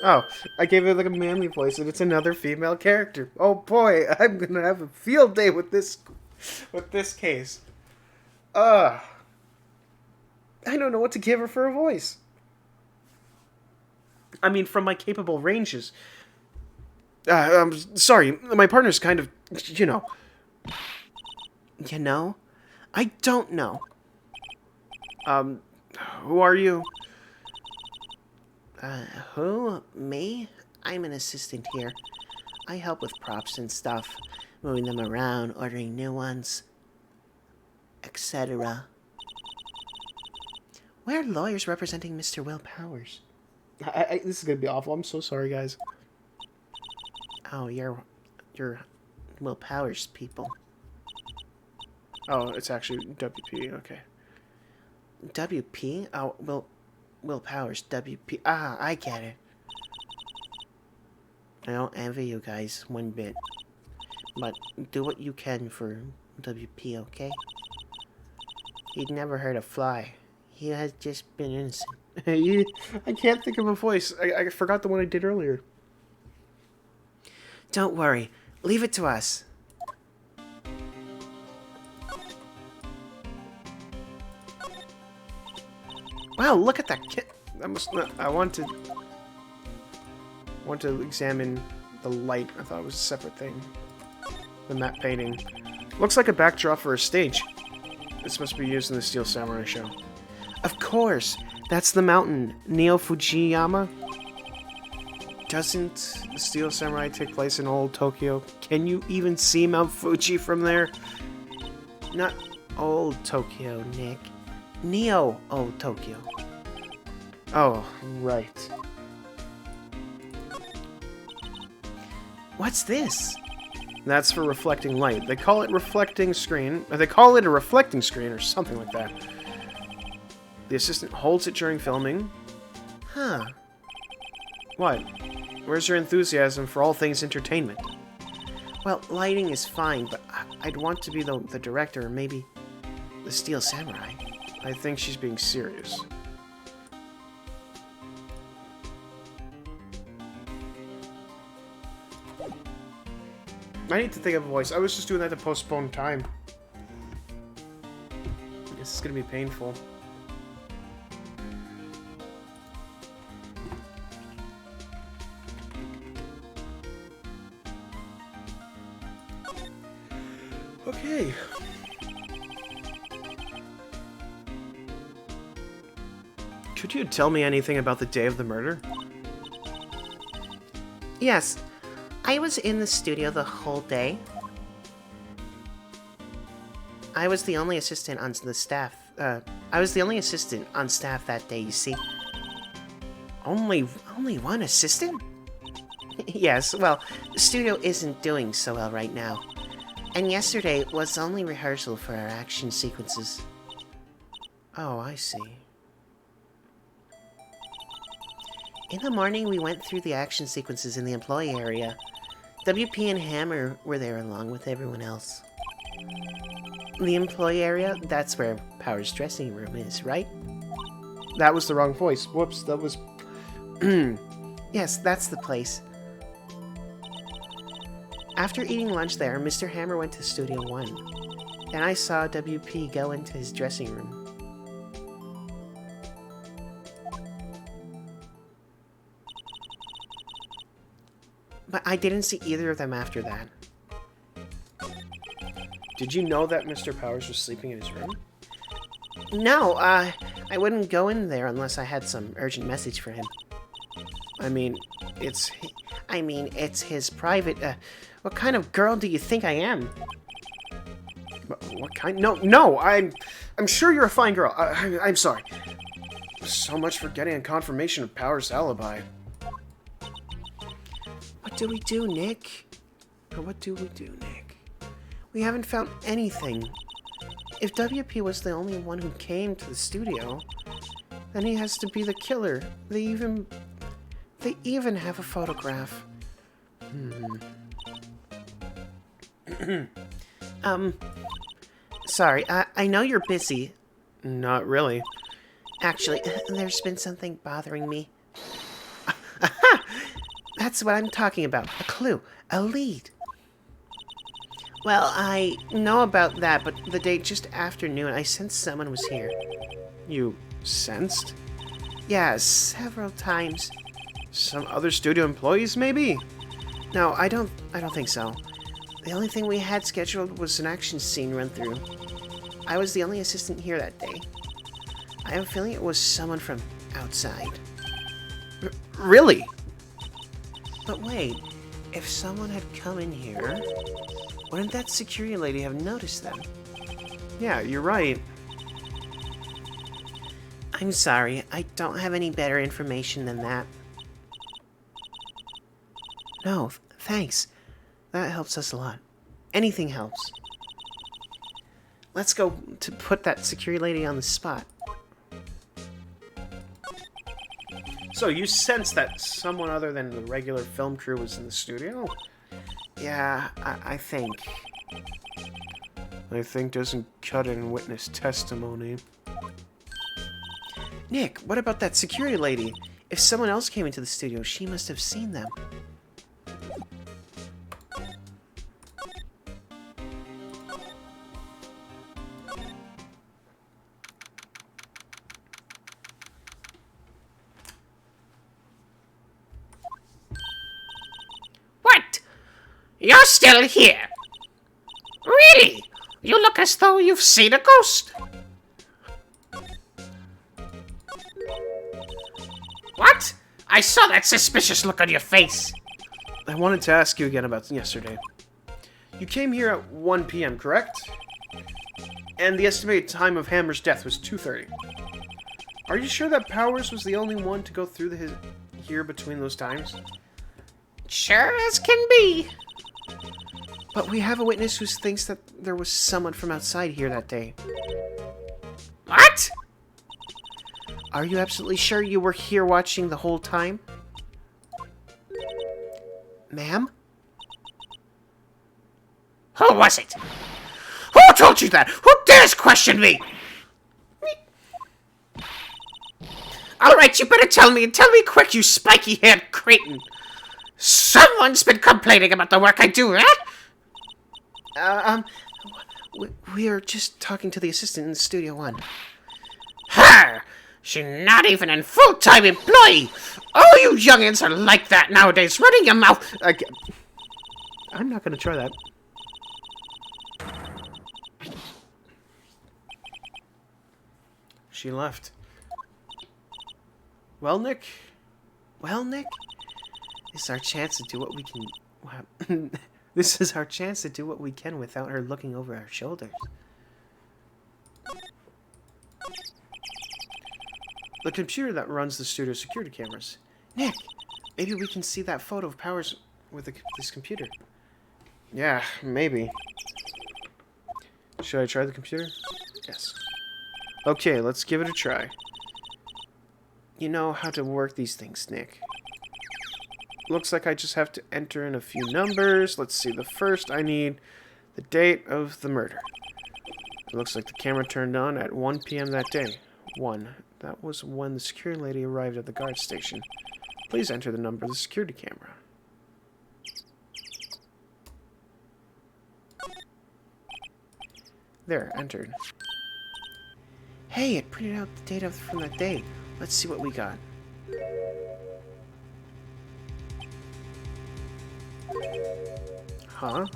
Oh, I gave it like a manly voice, and it's another female character. Oh boy, I'm gonna have a field day with this case. I don't know what to give her for a voice. I mean, from my capable ranges. I'm sorry, my partner's kind of, you know. You know? I don't know. Who are you? Who? Me? I'm an assistant here. I help with props and stuff, moving them around, ordering new ones, etc. We're lawyers representing Mr. Will Powers. This is gonna be awful. I'm so sorry, guys. Oh, you're Will Powers people. Oh, it's actually WP. Okay. WP? Oh, Will Powers, WP. Ah, I get it. I don't envy you guys one bit. But do what you can for WP, okay? He'd never hurt a fly. He has just been innocent. I can't think of a voice. I forgot the one I did earlier. Don't worry. Leave it to us. Wow, look at that kit. I want to examine the light. I thought it was a separate thing. The matte painting. Looks like a backdrop for a stage. This must be used in the Steel Samurai show. Of course. That's the mountain. Neo Fujiyama? Doesn't the Steel Samurai take place in old Tokyo? Can you even see Mount Fuji from there? Not old Tokyo, Nick. Neo old Tokyo. Oh, right. What's this? That's for reflecting light. They call it reflecting screen. Or they call it a reflecting screen or something like that. The assistant holds it during filming. Huh. What? Where's your enthusiasm for all things entertainment? Well, lighting is fine, but I'd want to be the director or maybe the Steel Samurai. I think she's being serious. I need to think of a voice. I was just doing that to postpone time. This is gonna be painful. Okay. Could you tell me anything about the day of the murder? Yes, I was in the studio the whole day. I was the only assistant on the staff. I was the only assistant on staff that day, you see. Only one assistant? Yes, well, the studio isn't doing so well right now. And yesterday was only rehearsal for our action sequences. Oh, I see. In the morning, we went through the action sequences in the employee area. WP and Hammer were there along with everyone else. The employee area, that's where Power's dressing room is, right? That was the wrong voice. Whoops, that was... Yes, that's the place. After eating lunch there, Mr. Hammer went to Studio 1. Then I saw WP go into his dressing room. But I didn't see either of them after that. Did you know that Mr. Powers was sleeping in his room? No, I wouldn't go in there unless I had some urgent message for him. I mean, it's his private, what kind of girl do you think I am? What kind? No, I'm sure you're a fine girl. I'm sorry. So much for getting a confirmation of Power's alibi. What do we do, Nick? What do we do, Nick? We haven't found anything. If WP was the only one who came to the studio, then he has to be the killer. They even have a photograph. Sorry, I know you're busy. Not really. Actually, there's been something bothering me. That's what I'm talking about. A clue. A lead. Well, I know about that, but the day just after noon, I sensed someone was here. You sensed? Yeah, several times. Some other studio employees, maybe? No, I don't think so. The only thing we had scheduled was an action scene run-through. I was the only assistant here that day. I have a feeling it was someone from outside. Really? But wait, if someone had come in here, wouldn't that security lady have noticed them? Yeah, you're right. I'm sorry, I don't have any better information than that. No, thanks. That helps us a lot. Anything helps. Let's go to put that security lady on the spot. So you sense that someone other than the regular film crew was in the studio? Yeah, I think. I think doesn't cut it in witness testimony. Nick, what about that security lady? If someone else came into the studio, she must have seen them. What? You're still here? Really? You look as though you've seen a ghost. What? I saw that suspicious look on your face. I wanted to ask you again about yesterday. You came here at 1 p.m., correct? And the estimated time of Hammer's death was 2:30. Are you sure that Powers was the only one to go through here between those times? Sure as can be. But we have a witness who thinks that there was someone from outside here that day. What? Are you absolutely sure you were here watching the whole time? Ma'am? Who was it? Who told you that? Who dares question me? Alright, you better tell me, and tell me quick, you spiky-haired cretin. Someone's been complaining about the work I do, eh? We are just talking to the assistant in Studio 1. Her! She's not even in full-time employee! All you youngins are like that nowadays, running your mouth. I'm not gonna try that. She left. Well, Nick? Well, Nick, this is our chance to do what we can. Wow. This is our chance to do what we can without her looking over our shoulders. The computer that runs the studio security cameras. Nick, maybe we can see that photo of Powers with this computer. Yeah, maybe. Should I try the computer? Yes. Okay, let's give it a try. You know how to work these things, Nick. Looks like I just have to enter in a few numbers. Let's see, the first I need the date of the murder. It looks like the camera turned on at 1 p.m. that day. 1. That was when the security lady arrived at the guard station. Please enter the number of the security camera. There, entered. Hey, it printed out the data from that day. Let's see what we got. Huh?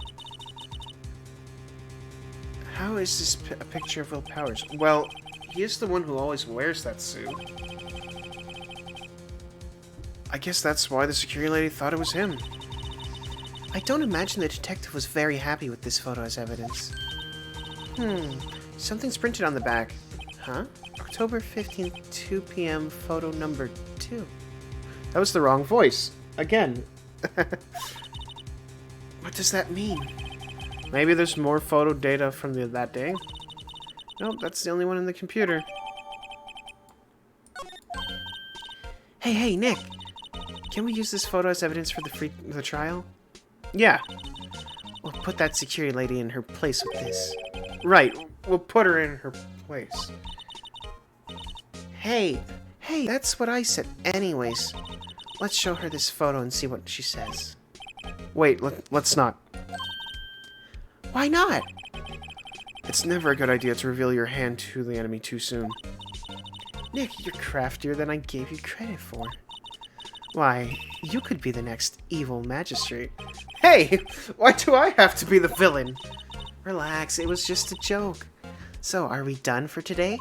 How is this a picture of Will Powers? Well, he is the one who always wears that suit. I guess that's why the security lady thought it was him. I don't imagine the detective was very happy with this photo as evidence. Something's printed on the back. Huh? October 15th, 2 p.m., photo number 2. That was the wrong voice. Again. What does that mean? Maybe there's more photo data from that day? Nope, that's the only one in the computer. Hey, Nick! Can we use this photo as evidence for the trial? Yeah. We'll put that security lady in her place with this. Right, we'll put her in her place. Hey, that's what I said. Anyways, let's show her this photo and see what she says. Wait, let's not. Why not? It's never a good idea to reveal your hand to the enemy too soon. Nick, you're craftier than I gave you credit for. Why, you could be the next evil magistrate. Hey, why do I have to be the villain? Relax, it was just a joke. So, are we done for today?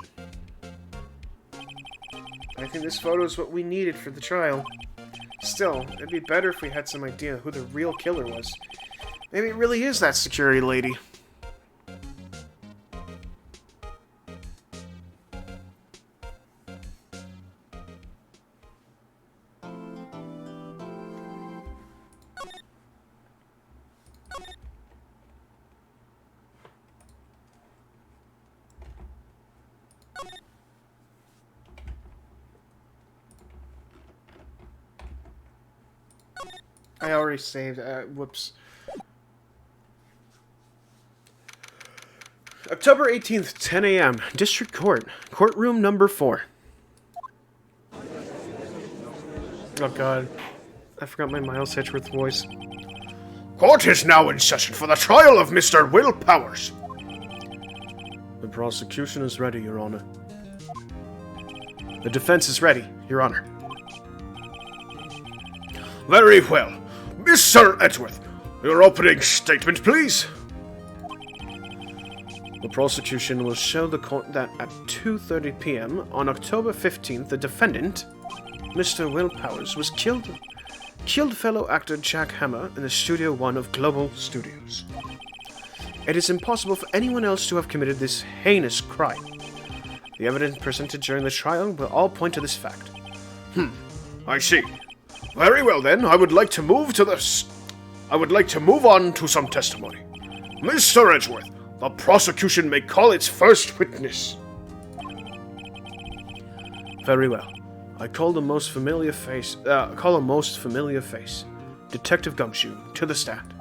I think this photo is what we needed for the trial. Still, it'd be better if we had some idea who the real killer was. Maybe it really is that security lady. I already saved. Whoops. October 18th, 10 a.m. District Court. Courtroom number 4. Oh god. I forgot my Miles Hitchworth voice. Court is now in session for the trial of Mr. Will Powers. The prosecution is ready, Your Honor. The defense is ready, Your Honor. Very well. Mr. Edgeworth, your opening statement, please. The prosecution will show the court that at 2:30 p.m. on October 15th, the defendant, Mr. Will Powers, was killed fellow actor Jack Hammer in the Studio 1 of Global Studios. It is impossible for anyone else to have committed this heinous crime. The evidence presented during the trial will all point to this fact. I see. Very well then, I would like to move to the... I would like to move on to some testimony. Mr. Edgeworth, the prosecution may call its first witness. Very well. I call a most familiar face. Detective Gumshoe, to the stand.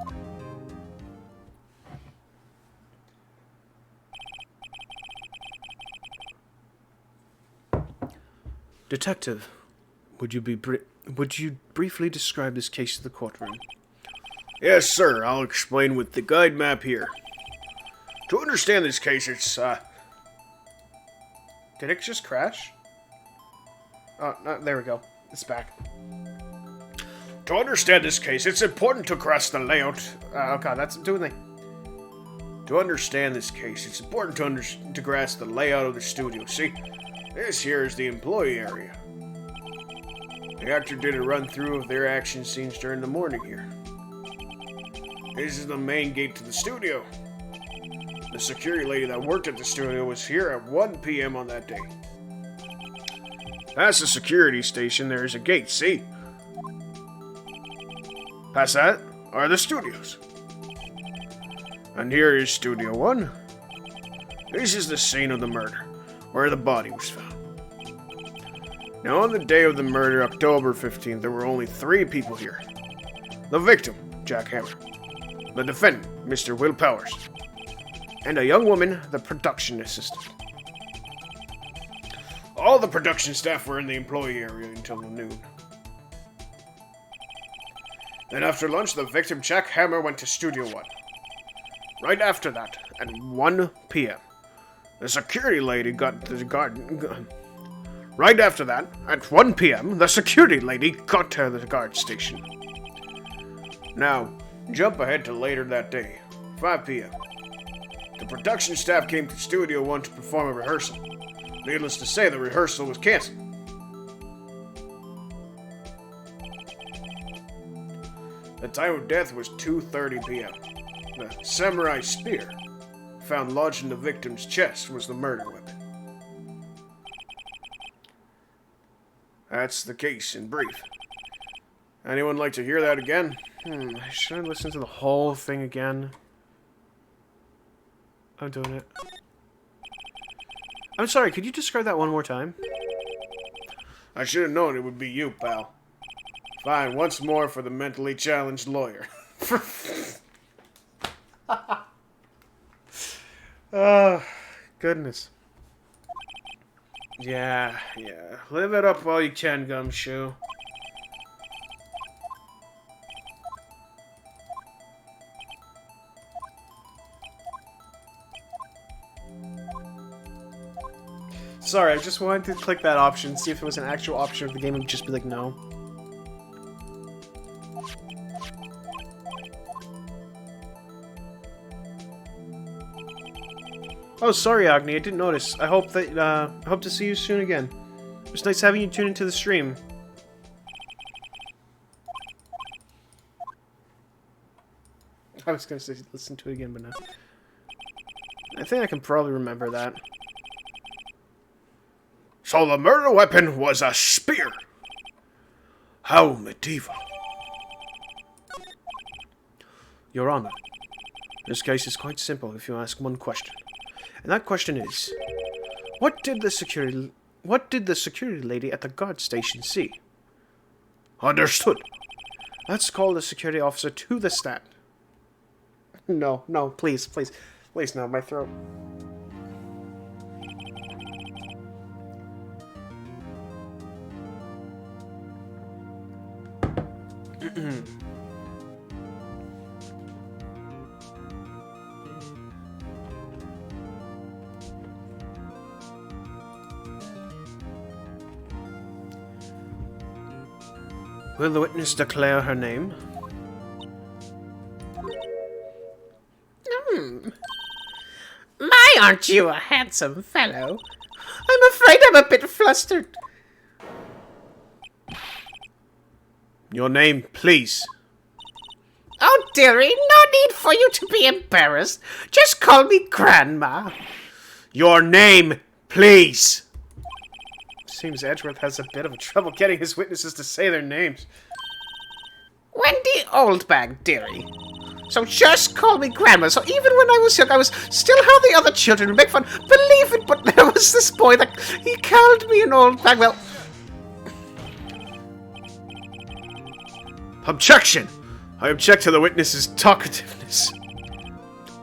Detective, would you briefly describe this case to the courtroom? Yes, sir. I'll explain with the guide map here. To understand this case, it's, Did it just crash? Oh, no, there we go. It's back. To understand this case, it's important to grasp the layout. Oh god, that's doing the... To understand this case, it's important to grasp the layout of the studio. See, this here is the employee area. The actor did a run-through of their action scenes during the morning here. This is the main gate to the studio. The security lady that worked at the studio was here at 1 p.m. on that day. Past the security station, there is a gate, see? Past that are the studios. And here is Studio 1. This is the scene of the murder, where the body was found. Now, on the day of the murder, October 15th, there were only 3 people here. The victim, Jack Hammer. The defendant, Mr. Will Powers. And a young woman, the production assistant. All the production staff were in the employee area until noon. Then after lunch, the victim, Jack Hammer, went to Studio 1. Right after that, at 1 p.m., the security lady got to the guard... Right after that, at 1 p.m., the security lady got to the guard station. Now, jump ahead to later that day, 5 p.m. The production staff came to Studio 1 to perform a rehearsal. Needless to say, the rehearsal was canceled. The time of death was 2:30 p.m. The samurai spear, found lodged in the victim's chest, was the murder weapon. That's the case in brief. Anyone like to hear that again? Should I listen to the whole thing again? I'm doing it. I'm sorry, could you describe that one more time? I should have known it would be you, pal. Fine, once more for the mentally challenged lawyer. Oh, goodness. Yeah. Live it up while you can, Gumshoe. Sorry, I just wanted to click that option, see if it was an actual option of the game, and just be like, no. Oh, sorry, Agni, I didn't notice. I hope that, I hope to see you soon again. It was nice having you tune into the stream. I was gonna say listen to it again, but no. I think I can probably remember that. So the murder weapon was a spear. How medieval. Your Honor, this case is quite simple if you ask one question. And that question is, what did the security lady at the guard station see? Understood. Let's call the security officer to the stand. No, please, no, my throat. Will the witness declare her name? My, aren't you a handsome fellow? I'm afraid I'm a bit flustered. Your name, please. Oh, dearie, no need for you to be embarrassed. Just call me Grandma. Your name, please. Seems Edgeworth has a bit of trouble getting his witnesses to say their names. Wendy old bag, dearie. So just call me Grandma. So even when I was young, I was still how the other children would make fun. Believe it, but there was this boy that he called me an old bag. Well, Objection! I object to the witness's talkativeness.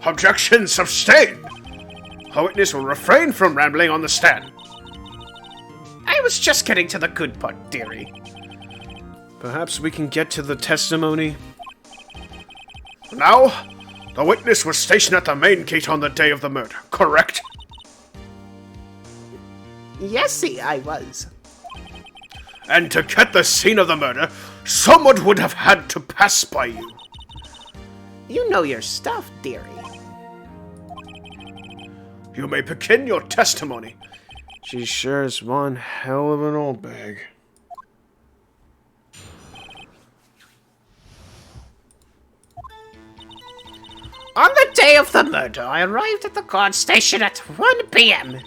Objection sustained! A witness will refrain from rambling on the stand. I was just getting to the good part, dearie. Perhaps we can get to the testimony. Now, the witness was stationed at the main gate on the day of the murder, correct? Yesy, I was. And to get the scene of the murder, someone would have had to pass by you. You know your stuff, dearie. You may begin your testimony. She sure is one hell of an old bag. On the day of the murder, I arrived at the guard station at 1 p.m.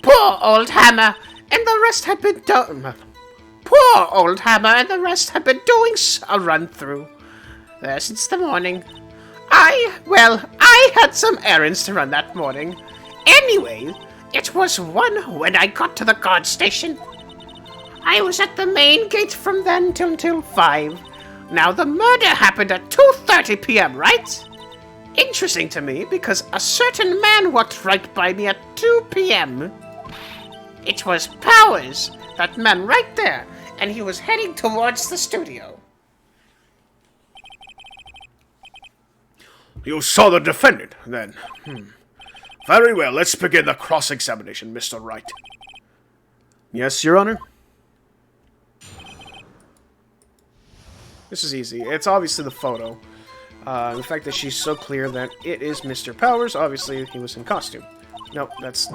Poor old Hammer and the rest had been doing a run-through there since the morning. I had some errands to run that morning. Anyway, it was 1 when I got to the guard station. I was at the main gate from then till 5. Now, the murder happened at 2:30 p.m., right? Interesting to me, because a certain man walked right by me at 2 p.m. It was Powers, that man right there, and he was heading towards the studio. You saw the defendant, then? Very well, let's begin the cross-examination, Mr. Wright. Yes, Your Honor? This is easy. It's obviously the photo. The fact that she's so clear that it is Mr. Powers, obviously he was in costume. Nope, that's...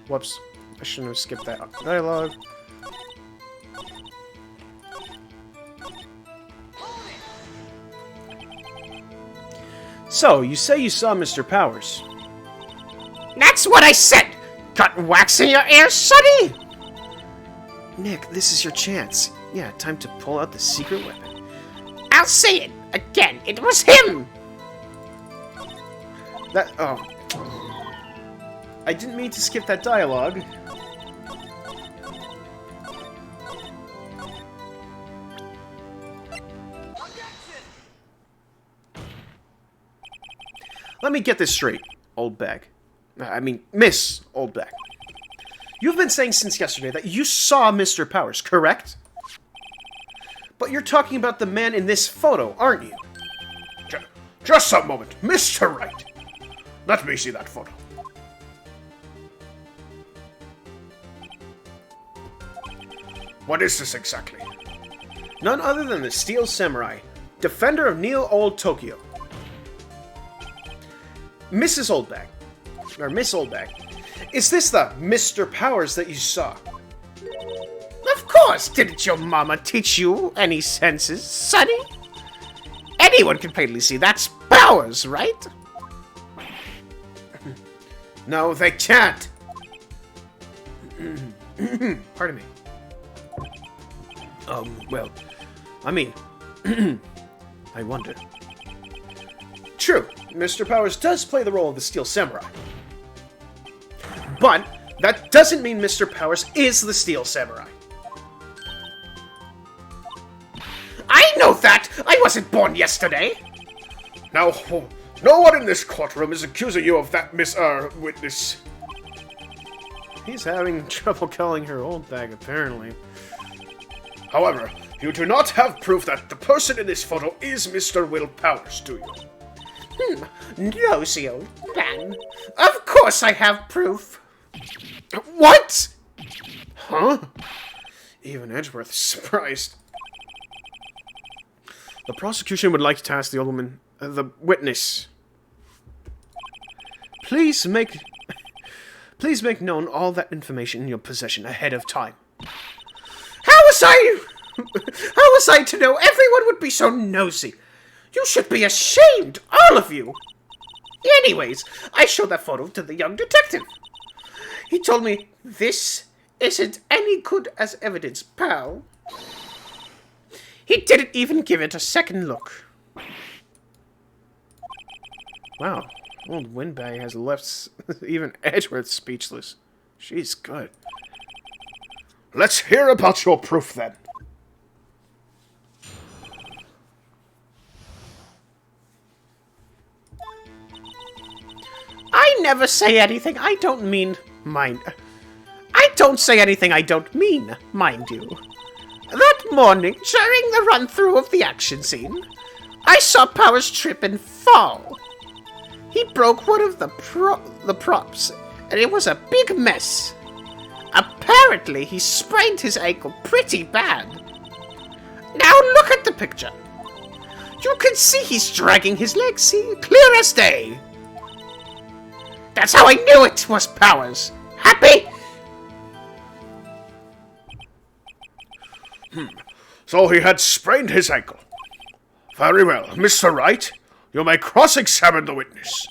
Whoops. I shouldn't have skipped that dialogue. So, you say you saw Mr. Powers. That's what I said! Got wax in your ears, sonny? Nick, this is your chance. Yeah, time to pull out the secret weapon. I'll say it again. It was him! Oh. I didn't mean to skip that dialogue. Let me get this straight, old bag. I mean, Miss Old Bag. You've been saying since yesterday that you saw Mr. Powers, correct? But you're talking about the man in this photo, aren't you? Just a moment, Mr. Wright. Let me see that photo. What is this exactly? None other than the Steel Samurai, defender of Neo Old Tokyo. Mrs. Oldbag, or Miss Oldbag, is this the Mr. Powers that you saw? Of course! Didn't your mama teach you any senses, sonny? Anyone can plainly see that's Powers, right? No, they can't! Pardon me. Well, I mean, I wonder. True, Mr. Powers does play the role of the Steel Samurai. But that doesn't mean Mr. Powers is the Steel Samurai. I know that! I wasn't born yesterday! Now, no one in this courtroom is accusing you of that, witness. He's having trouble calling her old bag, apparently. However, you do not have proof that the person in this photo is Mr. Will Powers, do you? Nosy old man. Of course I have proof. What? Huh? Even Edgeworth is surprised. The prosecution would like to ask the old woman, the witness. Please make known all that information in your possession ahead of time. How was I to know everyone would be so nosy? You should be ashamed, all of you! Anyways, I showed that photo to the young detective. He told me, this isn't any good as evidence, pal. He didn't even give it a second look. Wow. Old Windbag has left even Edgeworth speechless. She's good. Let's hear about your proof, then. I never say anything I don't mean, mind. I don't say anything I don't mean, mind you. That morning, during the run-through of the action scene, I saw Powers trip and fall. He broke one of the props, and it was a big mess. Apparently, he sprained his ankle pretty bad. Now look at the picture. You can see he's dragging his legs, see? Clear as day. That's how I knew it was Powers. Happy? So he had sprained his ankle. Very well. Mr. Wright, you may cross-examine the witness.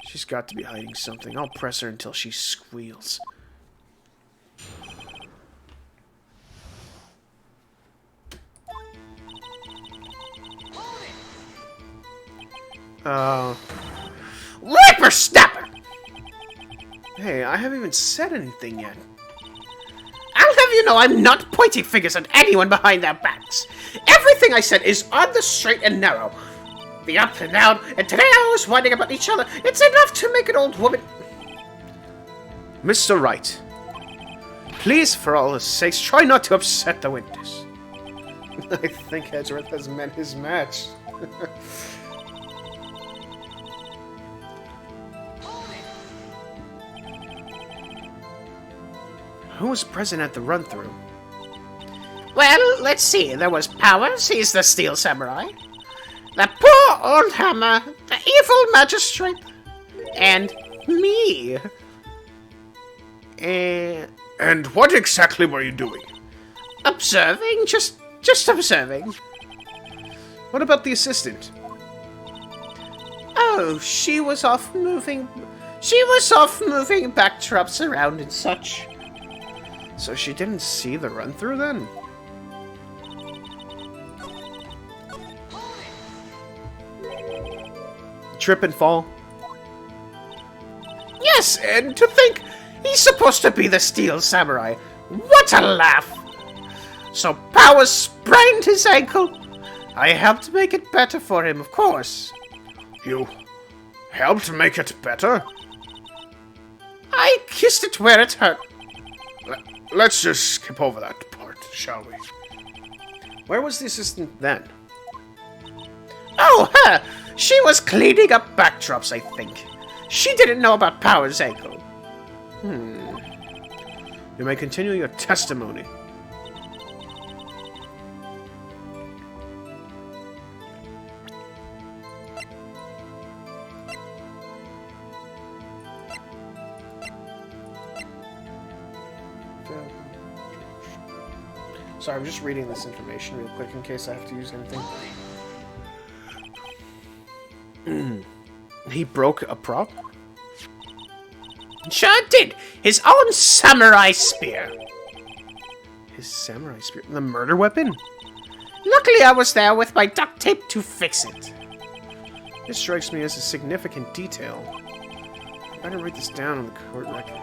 She's got to be hiding something. I'll press her until she squeals. Whippersnapper! Hey, I haven't even said anything yet. I'll have you know I'm not pointing fingers at anyone behind their backs. Everything I said is on the straight and narrow. The up and down, and today I was whining about each other. It's enough to make an old woman... Mr. Wright, please, for all his sakes, try not to upset the witness. I think Edgeworth has met his match. Who was present at the run-through? Well, let's see. There was Powers, he's the Steel Samurai. The poor old Hammer, the evil magistrate, and me. And what exactly were you doing? Observing, just observing. What about the assistant? Oh, she was off moving backdrops around and such. So she didn't see the run-through then? Trip and fall? Yes, and to think he's supposed to be the Steel Samurai. What a laugh! So Powers sprained his ankle. I helped make it better for him, of course. You helped make it better? I kissed it where it hurt. Let's just skip over that part, shall we? Where was the assistant then? Oh, her! She was cleaning up backdrops, I think. She didn't know about Powers' ankle. You may continue your testimony. Sorry, I'm just reading this information real quick in case I have to use anything. He broke a prop? Sure did. His own samurai spear. His samurai spear? The murder weapon? Luckily, I was there with my duct tape to fix it. This strikes me as a significant detail. I better write this down on the court record.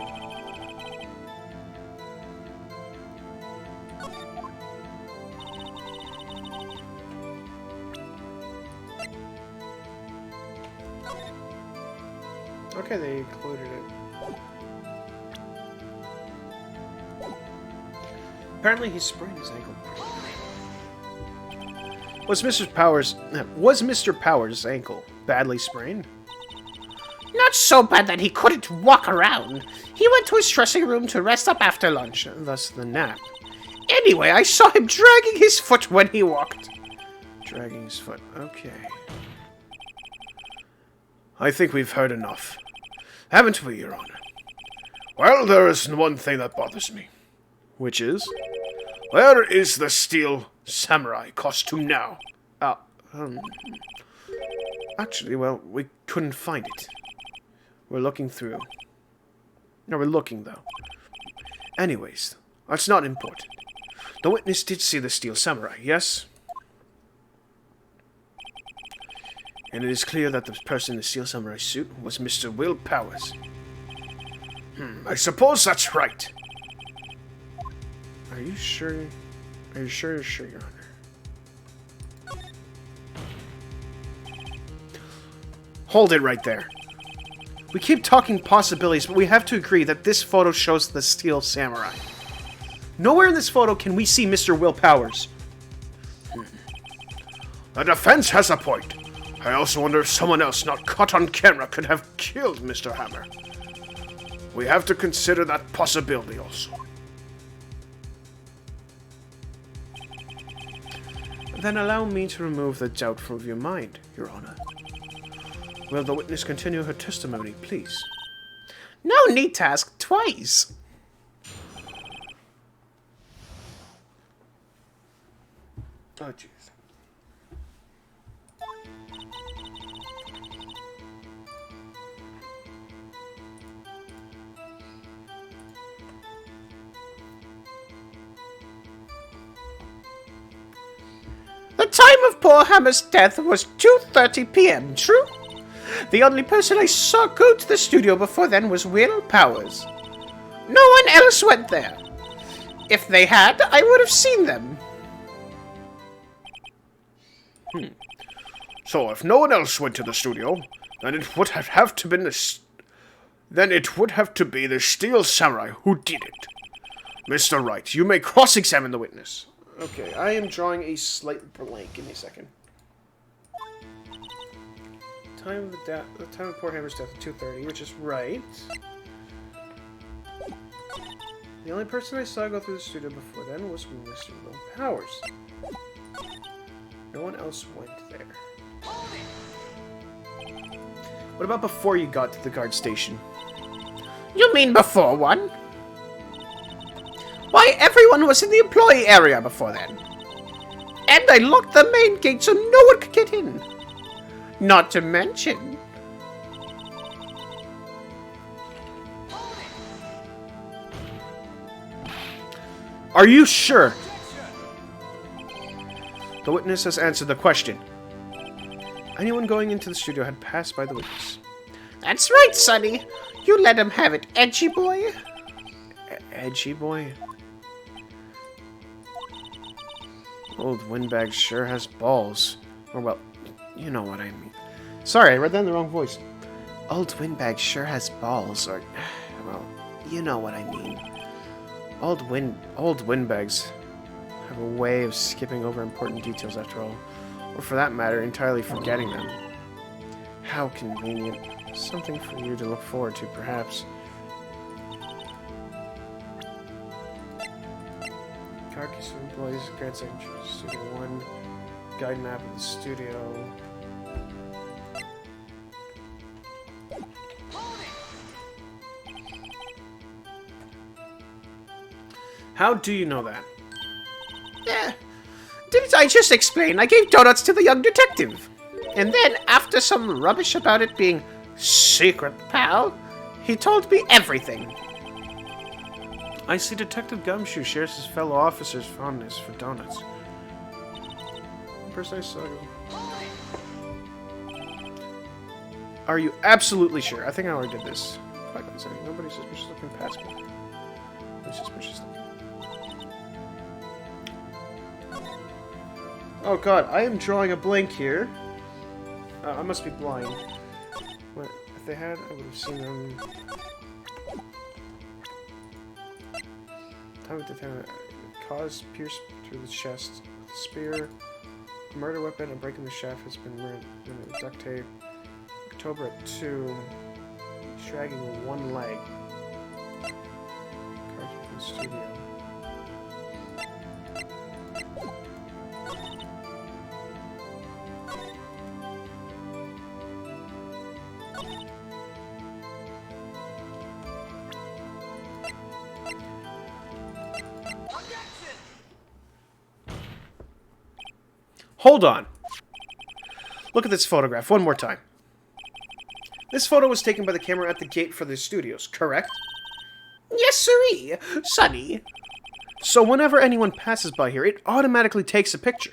Okay, they included it. Apparently he sprained his ankle. Was Mr. Powers' ankle badly sprained? Not so bad that he couldn't walk around. He went to his dressing room to rest up after lunch. Thus the nap. Anyway, I saw him dragging his foot when he walked. Dragging his foot. Okay. I think we've heard enough. Haven't we, Your Honor? Well, there is one thing that bothers me. Which is? Where is the Steel Samurai costume now? Actually, well, we couldn't find it. We're looking through. No, we're looking, though. Anyways, that's not important. The witness did see the Steel Samurai, yes? And it is clear that the person in the Steel Samurai suit was Mr. Will Powers. I suppose that's right. Are you sure? Are you sure you're sure, Your Honor? Hold it right there. We keep talking possibilities, but we have to agree that this photo shows the Steel Samurai. Nowhere in this photo can we see Mr. Will Powers. The defense has a point. I also wonder if someone else not caught on camera could have killed Mr. Hammer. We have to consider that possibility also. Then allow me to remove the doubt from your mind, Your Honor. Will the witness continue her testimony, please? No need to ask twice. Oh, jeez. The time of poor Hammer's death was 2:30 p.m., true? The only person I saw go to the studio before then was Will Powers. No one else went there. If they had, I would have seen them. So if no one else went to the studio, then it would have to been then it would have to be the Steel Samurai who did it. Mr. Wright, you may cross-examine the witness. Okay, I am drawing a slight blank. Give me a second. The time of poor Hammer's death at 2:30, which is right. The only person I saw go through the studio before then was Mr. Will Powers. No one else went there. What about before you got to the guard station? You mean before one? Why, everyone was in the employee area before then. And I locked the main gate so no one could get in. Not to mention... Are you sure? The witness has answered the question. Anyone going into the studio had passed by the witness. That's right, Sonny. You let him have it, edgy boy. Edgy boy? Old Windbag sure has balls. Or, well, you know what I mean. Sorry, I read that in the wrong voice. Old Windbag sure has balls, or... Well, you know what I mean. Old Windbags have a way of skipping over important details after all. Or for that matter, entirely forgetting them. How convenient. Something for you to look forward to, perhaps. Carcass of employees, Grand Secretary, Studio 1, guide map of the studio. How do you know that? Didn't I just explain? I gave donuts to the young detective. And then, after some rubbish about it being secret, pal, he told me everything. I see Detective Gumshoe shares his fellow officers' fondness for donuts. The person I saw... Are you absolutely sure? I think I already did this. Quite concerning. Nobody suspicious looking past me. Nobody suspicious looking. Oh god, I am drawing a blank here. I must be blind. What, if they had, I would have seen them. Time to time, cause pierced through the chest. Spear. A murder weapon. A break in the shaft has been ruined with duct tape. October at 2. Dragging one leg. Cartridge from the studio. Hold on. Look at this photograph one more time. This photo was taken by the camera at the gate for the studios, correct? Yes, sirree, Sonny. So whenever anyone passes by here, it automatically takes a picture.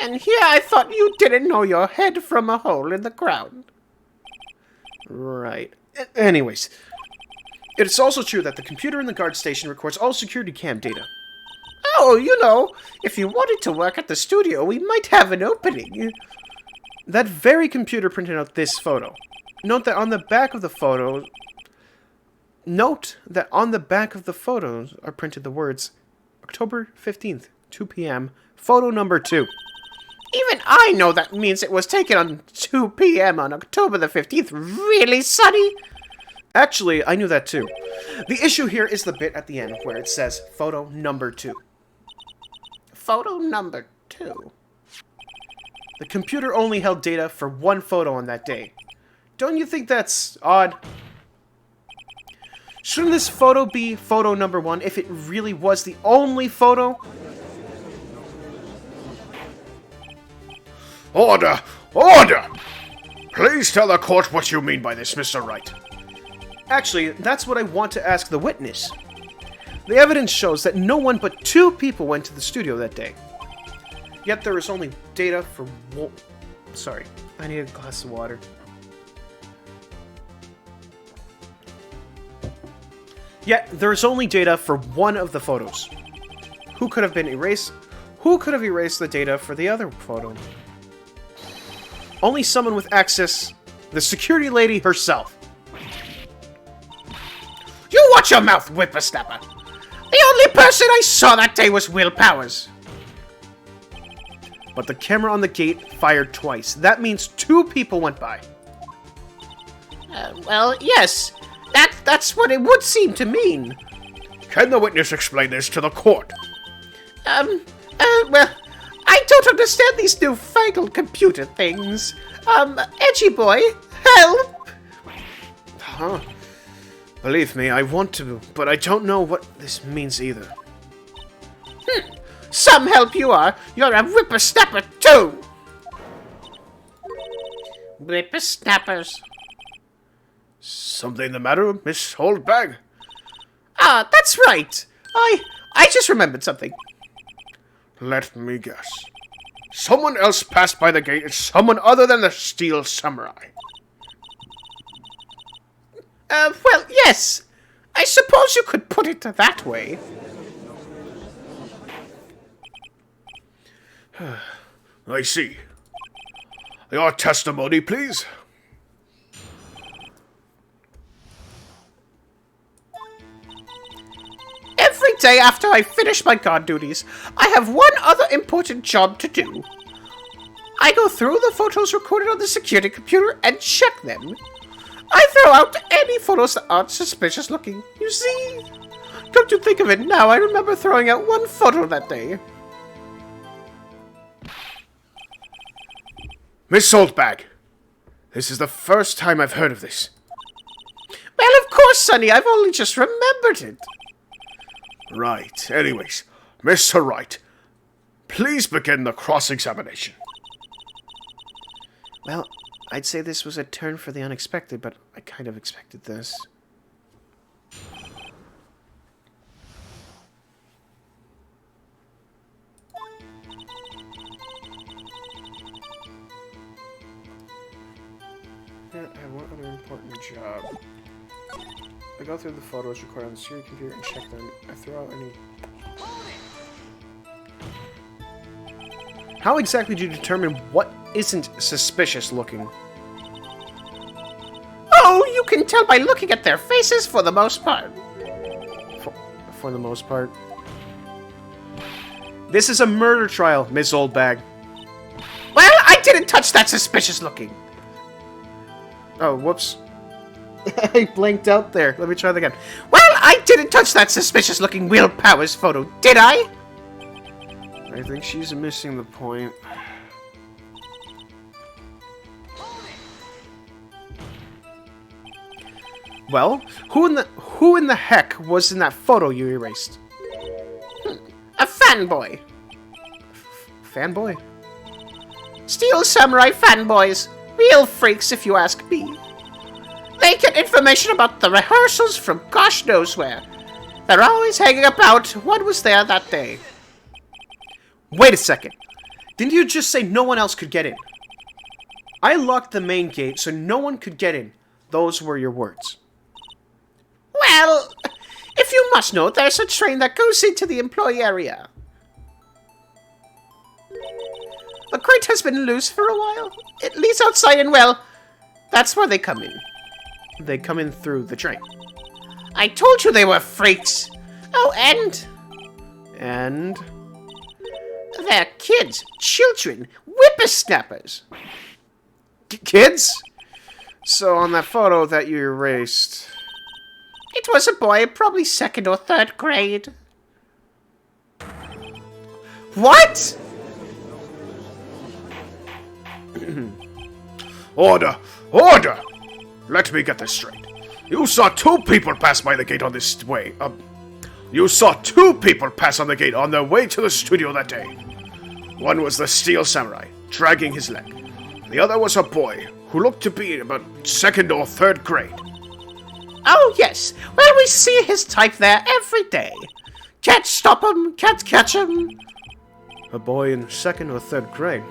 And here I thought you didn't know your head from a hole in the ground. Right. Anyways, it's also true that the computer in the guard station records all security cam data. Oh, you know, if you wanted to work at the studio, we might have an opening. That very computer printed out this photo. Note that on the back of the photos are printed the words October 15th, 2 p.m., photo number 2. Even I know that means it was taken on 2 p.m. on October the 15th. Really, Sonny? Actually, I knew that too. The issue here is the bit at the end where it says photo number 2. Photo number 2. The computer only held data for one photo on that day. Don't you think that's odd? Shouldn't this photo be photo number 1 if it really was the only photo? Order! Order! Please tell the court what you mean by this, Mr. Wright. Actually, that's what I want to ask the witness. The evidence shows that no one but 2 people went to the studio that day. Yet there is only data for Sorry, I need a glass of water. Yet there is only data for one of the photos. Who could have erased the data for the other photo? Only someone with access, the security lady herself. You watch your mouth, whippersnapper. The only person I saw that day was Will Powers. But the camera on the gate fired twice. That means 2 people went by. Well, yes. That's what it would seem to mean. Can the witness explain this to the court? Well, I don't understand these newfangled computer things. Edgy boy, help! Huh. Believe me, I want to, but I don't know what this means either. Some help you are. You're a whippersnapper, too! Whippersnappers. Something the matter, Miss Holdbag? Ah, that's right. I just remembered something. Let me guess. Someone else passed by the gate and someone other than the Steel Samurai. Well, yes. I suppose you could put it that way. I see. Your testimony, please. Every day after I finish my guard duties, I have one other important job to do. I go through the photos recorded on the security computer and check them. I throw out any photos that aren't suspicious looking, you see? Come to think of it now, I remember throwing out one photo that day. Miss Saltbag, this is the first time I've heard of this. Well, of course, Sonny, I've only just remembered it. Right. Anyways, Mr. Wright, please begin the cross-examination. Well, I'd say this was a turn for the unexpected, but I kind of expected this. I have one other important job. I go through the photos recorded on the security computer and check them. I throw out any... How exactly do you determine what isn't suspicious looking? Oh, you can tell by looking at their faces for the most part. For the most part. This is a murder trial, Miss Oldbag. Well, I didn't touch that suspicious looking. Oh, whoops. I blanked out there. Let me try that again. Well, I didn't touch that suspicious looking Will Powers photo, did I? I think she's missing the point. Well, who in the heck was in that photo you erased? A fanboy. Fanboy? Steel Samurai fanboys. Real freaks, if you ask me. They get information about the rehearsals from gosh knows where. They're always hanging about what was there that day. Wait a second. Didn't you just say no one else could get in? I locked the main gate so no one could get in. Those were your words. Well, if you must know, there's a train that goes into the employee area. The crate has been loose for a while. It leads outside and, well, that's where they come in. They come in through the train. I told you they were freaks. Oh, and And... they're kids, children, whippersnappers. kids? So on that photo that you erased... It was a boy, probably 2nd or 3rd grade. What?! Order! Order! Let me get this straight. You saw 2 people pass by the gate on this way. You saw 2 people pass on the gate on their way to the studio that day. One was the Steel Samurai, dragging his leg. The other was a boy who looked to be about 2nd or 3rd grade. Oh, yes. Well, we see his type there every day. Can't stop him, can't catch him. A boy in 2nd or 3rd grade,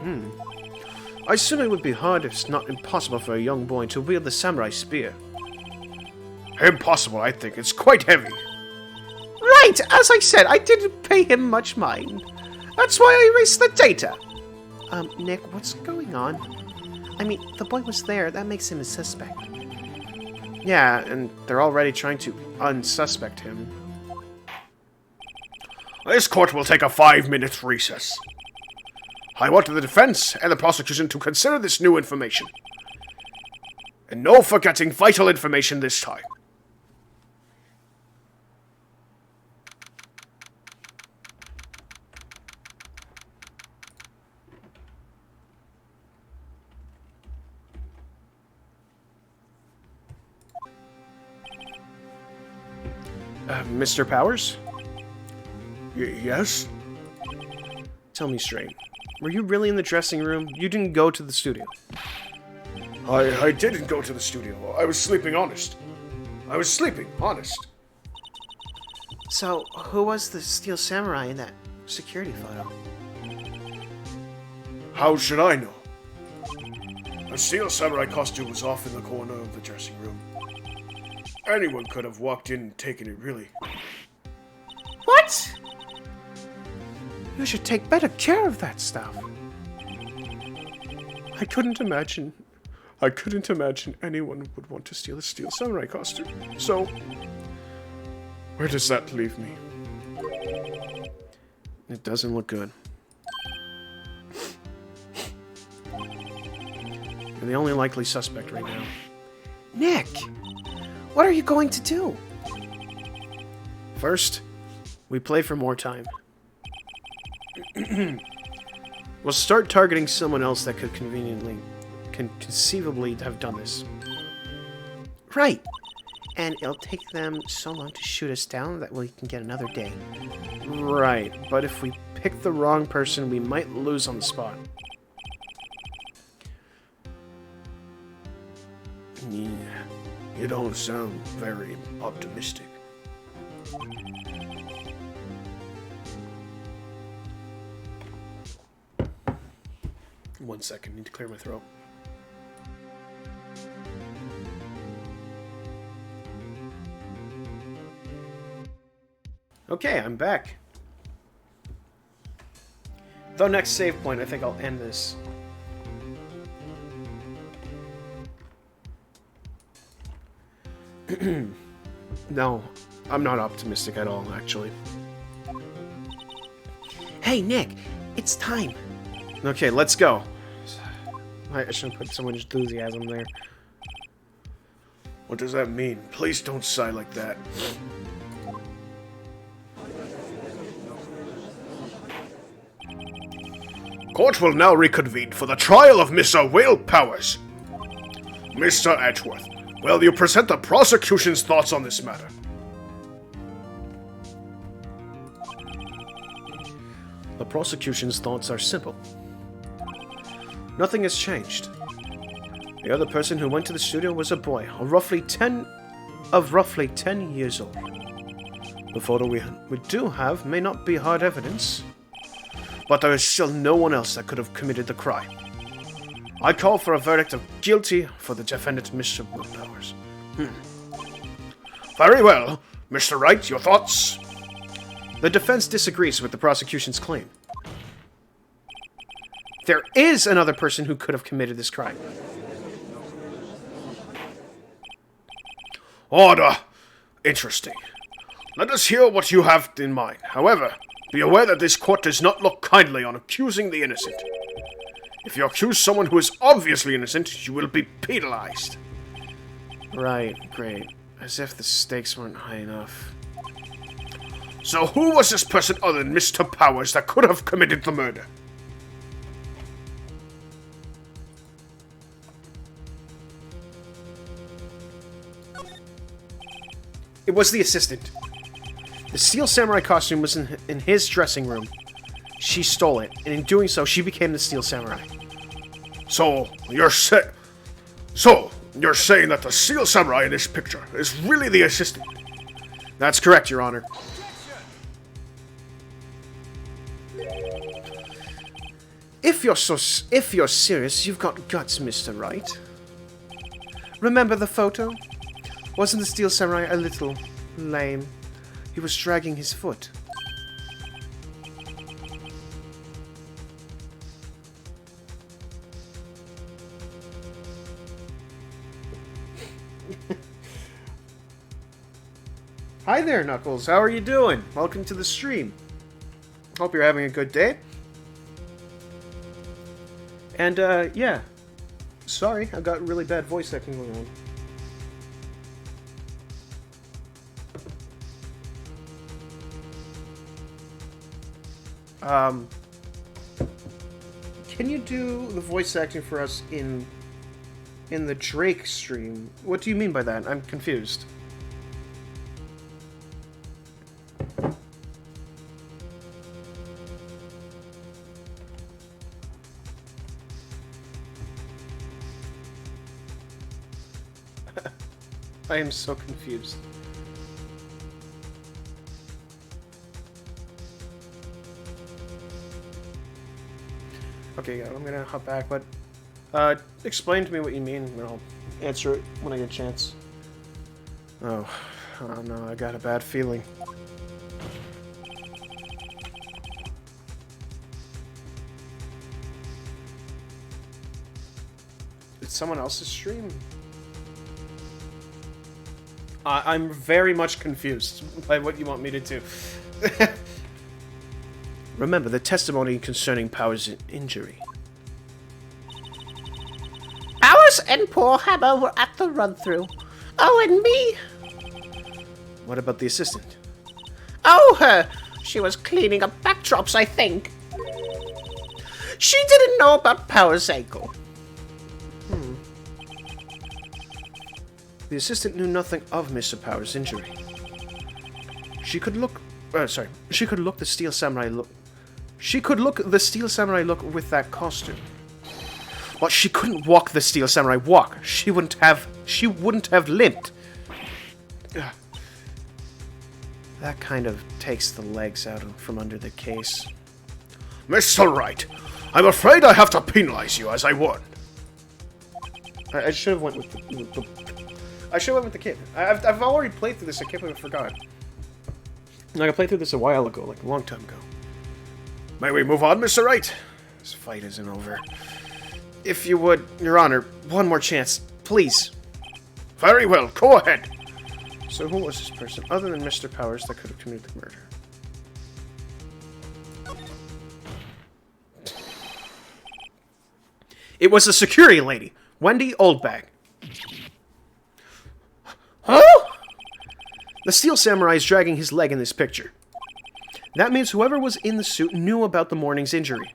I assume it would be hard, if not impossible, for a young boy to wield the samurai spear. Impossible, I think. It's quite heavy. Right, as I said, I didn't pay him much mind. That's why I erased the data. Nick, what's going on? I mean, the boy was there. That makes him a suspect. Yeah, and they're already trying to unsuspect him. This court will take a 5-minute recess. I want the defense and the prosecution to consider this new information. And no forgetting vital information this time. Mr. Powers? Yes? Tell me straight. Were you really in the dressing room? You didn't go to the studio. I didn't go to the studio. I was sleeping, honest. I was sleeping, honest. So, who was the Steel Samurai in that security photo? How should I know? A Steel Samurai costume was off in the corner of the dressing room. Anyone could have walked in and taken it, really. What? You should take better care of that stuff. I couldn't imagine anyone would want to steal a Steel Samurai costume. So, where does that leave me? It doesn't look good. You're the only likely suspect right now. Nick, what are you going to do? First, we play for more time. We'll start targeting someone else that could conceivably have done this. Right. And it'll take them so long to shoot us down that we can get another day. Right, but if we pick the wrong person, we might lose on the spot. Yeah, you don't sound very optimistic. One second, need to clear my throat. Okay, I'm back. Though next save point, I think I'll end this. No, I'm not optimistic at all, actually. Hey, Nick, it's time. Okay, let's go. I should have put so much enthusiasm there. What does that mean? Please don't sigh like that. Court will now reconvene for the trial of Mr. Will Powers. Mr. Edgeworth, will you present the prosecution's thoughts on this matter? The prosecution's thoughts are simple. Nothing has changed. The other person who went to the studio was a boy, of roughly 10 years old. The photo we do have may not be hard evidence, but there is still no one else that could have committed the crime. I call for a verdict of guilty for the defendant, Mr. Willpowers. Very well. Mr. Wright, your thoughts? The defense disagrees with the prosecution's claim. There is another person who could have committed this crime. Order! Interesting. Let us hear what you have in mind. However, be aware that this court does not look kindly on accusing the innocent. If you accuse someone who is obviously innocent, you will be penalized. Right, great. As if the stakes weren't high enough. So who was this person other than Mr. Powers that could have committed the murder? It was the assistant. The Steel Samurai costume was in his dressing room. She stole it, and in doing so, she became the Steel Samurai. So you're saying that the Steel Samurai in this picture is really the assistant? That's correct, Your Honor. If you're serious, you've got guts, Mr. Wright. Remember the photo? Wasn't the Steel Samurai a little lame? He was dragging his foot. Hi there, Knuckles. How are you doing? Welcome to the stream. Hope you're having a good day. And, yeah. Sorry, I've got really bad voice acting going on. Can you do the voice acting for us in the Drake stream? What do you mean by that? I'm confused. I am so confused. Okay, yeah, I'm gonna hop back, but explain to me what you mean, and I'll answer it when I get a chance. Oh no, I got a bad feeling. It's someone else's stream? I'm very much confused by what you want me to do. Remember the testimony concerning Powers' injury. Powers and poor Hammer were at the run-through. Oh, and me? What about the assistant? Oh, her. She was cleaning up backdrops, I think. She didn't know about Powers' ankle. The assistant knew nothing of Mr. Powers' injury. She could look the Steel Samurai look. She could look the Steel Samurai look with that costume. But she couldn't walk the Steel Samurai walk. She wouldn't have limped. Ugh. That kind of takes the legs out from under the case. Mr. Wright, I'm afraid I have to penalize you as I warned. I should have went with the I should have went with the kid. I've already played through this. I can't believe I forgot. Like, I played through this a while ago, like a long time ago. May we move on, Mr. Wright? This fight isn't over. If you would, Your Honor, one more chance, please. Very well, go ahead. So who was this person, other than Mr. Powers, that could have committed the murder? It was a security lady, Wendy Oldbag. Huh? The Steel Samurai is dragging his leg in this picture. That means whoever was in the suit knew about the morning's injury.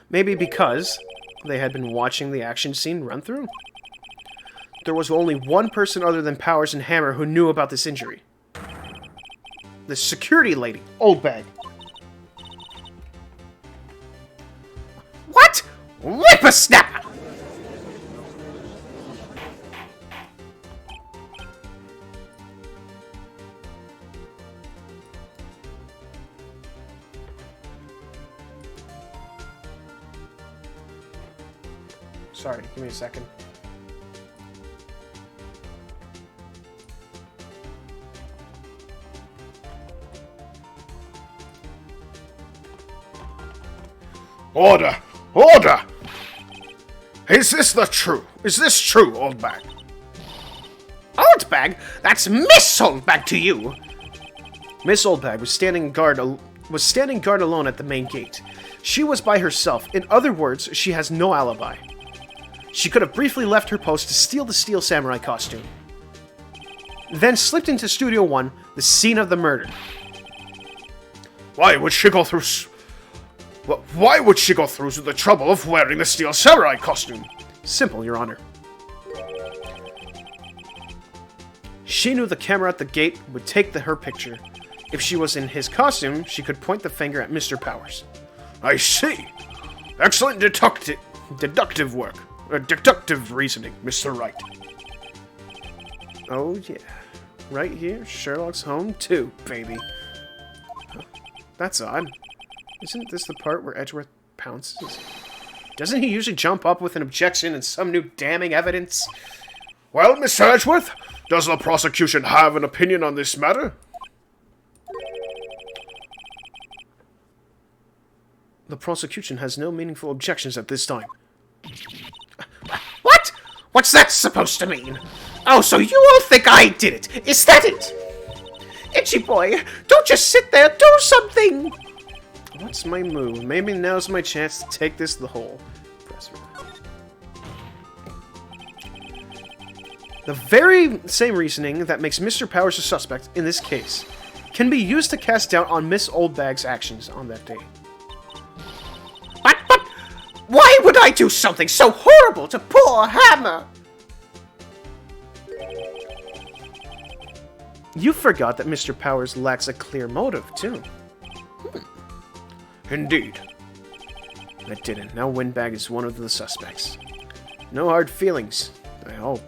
Maybe because they had been watching the action scene run through. There was only one person other than Powers and Hammer who knew about this injury. The security lady, Oldbag. What? Whippersnapper! Sorry, give me a second. Order! Order! Is this true, old bag? Oldbag? That's Miss Oldbag to you! Miss Oldbag was standing guard alone at the main gate. She was by herself. In other words, she has no alibi. She could have briefly left her post to steal the Steel Samurai costume. Then slipped into Studio 1, the scene of the murder. Why would she go through the trouble of wearing the Steel Samurai costume? Simple, Your Honor. She knew the camera at the gate would take her picture. If she was in his costume, she could point the finger at Mr. Powers. I see. Excellent deductive work. Deductive reasoning, Mr. Wright. Oh, yeah. Right here, Sherlock's home too, baby. Huh. That's odd. Isn't this the part where Edgeworth pounces? Doesn't he usually jump up with an objection and some new damning evidence? Well, Mr. Edgeworth, does the prosecution have an opinion on this matter? The prosecution has no meaningful objections at this time. What? What's that supposed to mean? Oh, so you all think I did it? Is that it? Itchy boy, don't just sit there, do something! What's my move? Maybe now's my chance to take this to the hole. Press the very same reasoning that makes Mr. Powers a suspect in this case can be used to cast doubt on Miss Oldbag's actions on that day. But, why would I do something so horrible to poor Hammer? You forgot that Mr. Powers lacks a clear motive, too. Indeed. I didn't. Now Windbag is one of the suspects. No hard feelings, I hope.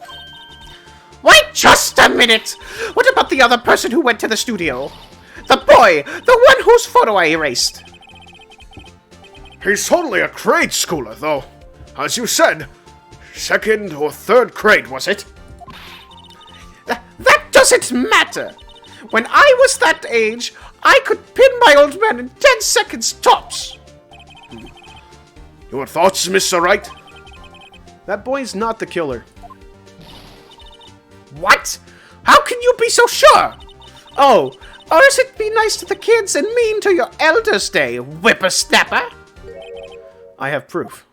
Wait just a minute! What about the other person who went to the studio? The boy! The one whose photo I erased! He's only a grade schooler, though. As you said, 2nd or 3rd grade, was it? That doesn't matter! When I was that age, I could pin my old man in 10 seconds tops! Your thoughts, Mr. Wright? That boy's not the killer. What? How can you be so sure? Oh, or is it be nice to the kids and mean to your elders' day, whippersnapper? I have proof.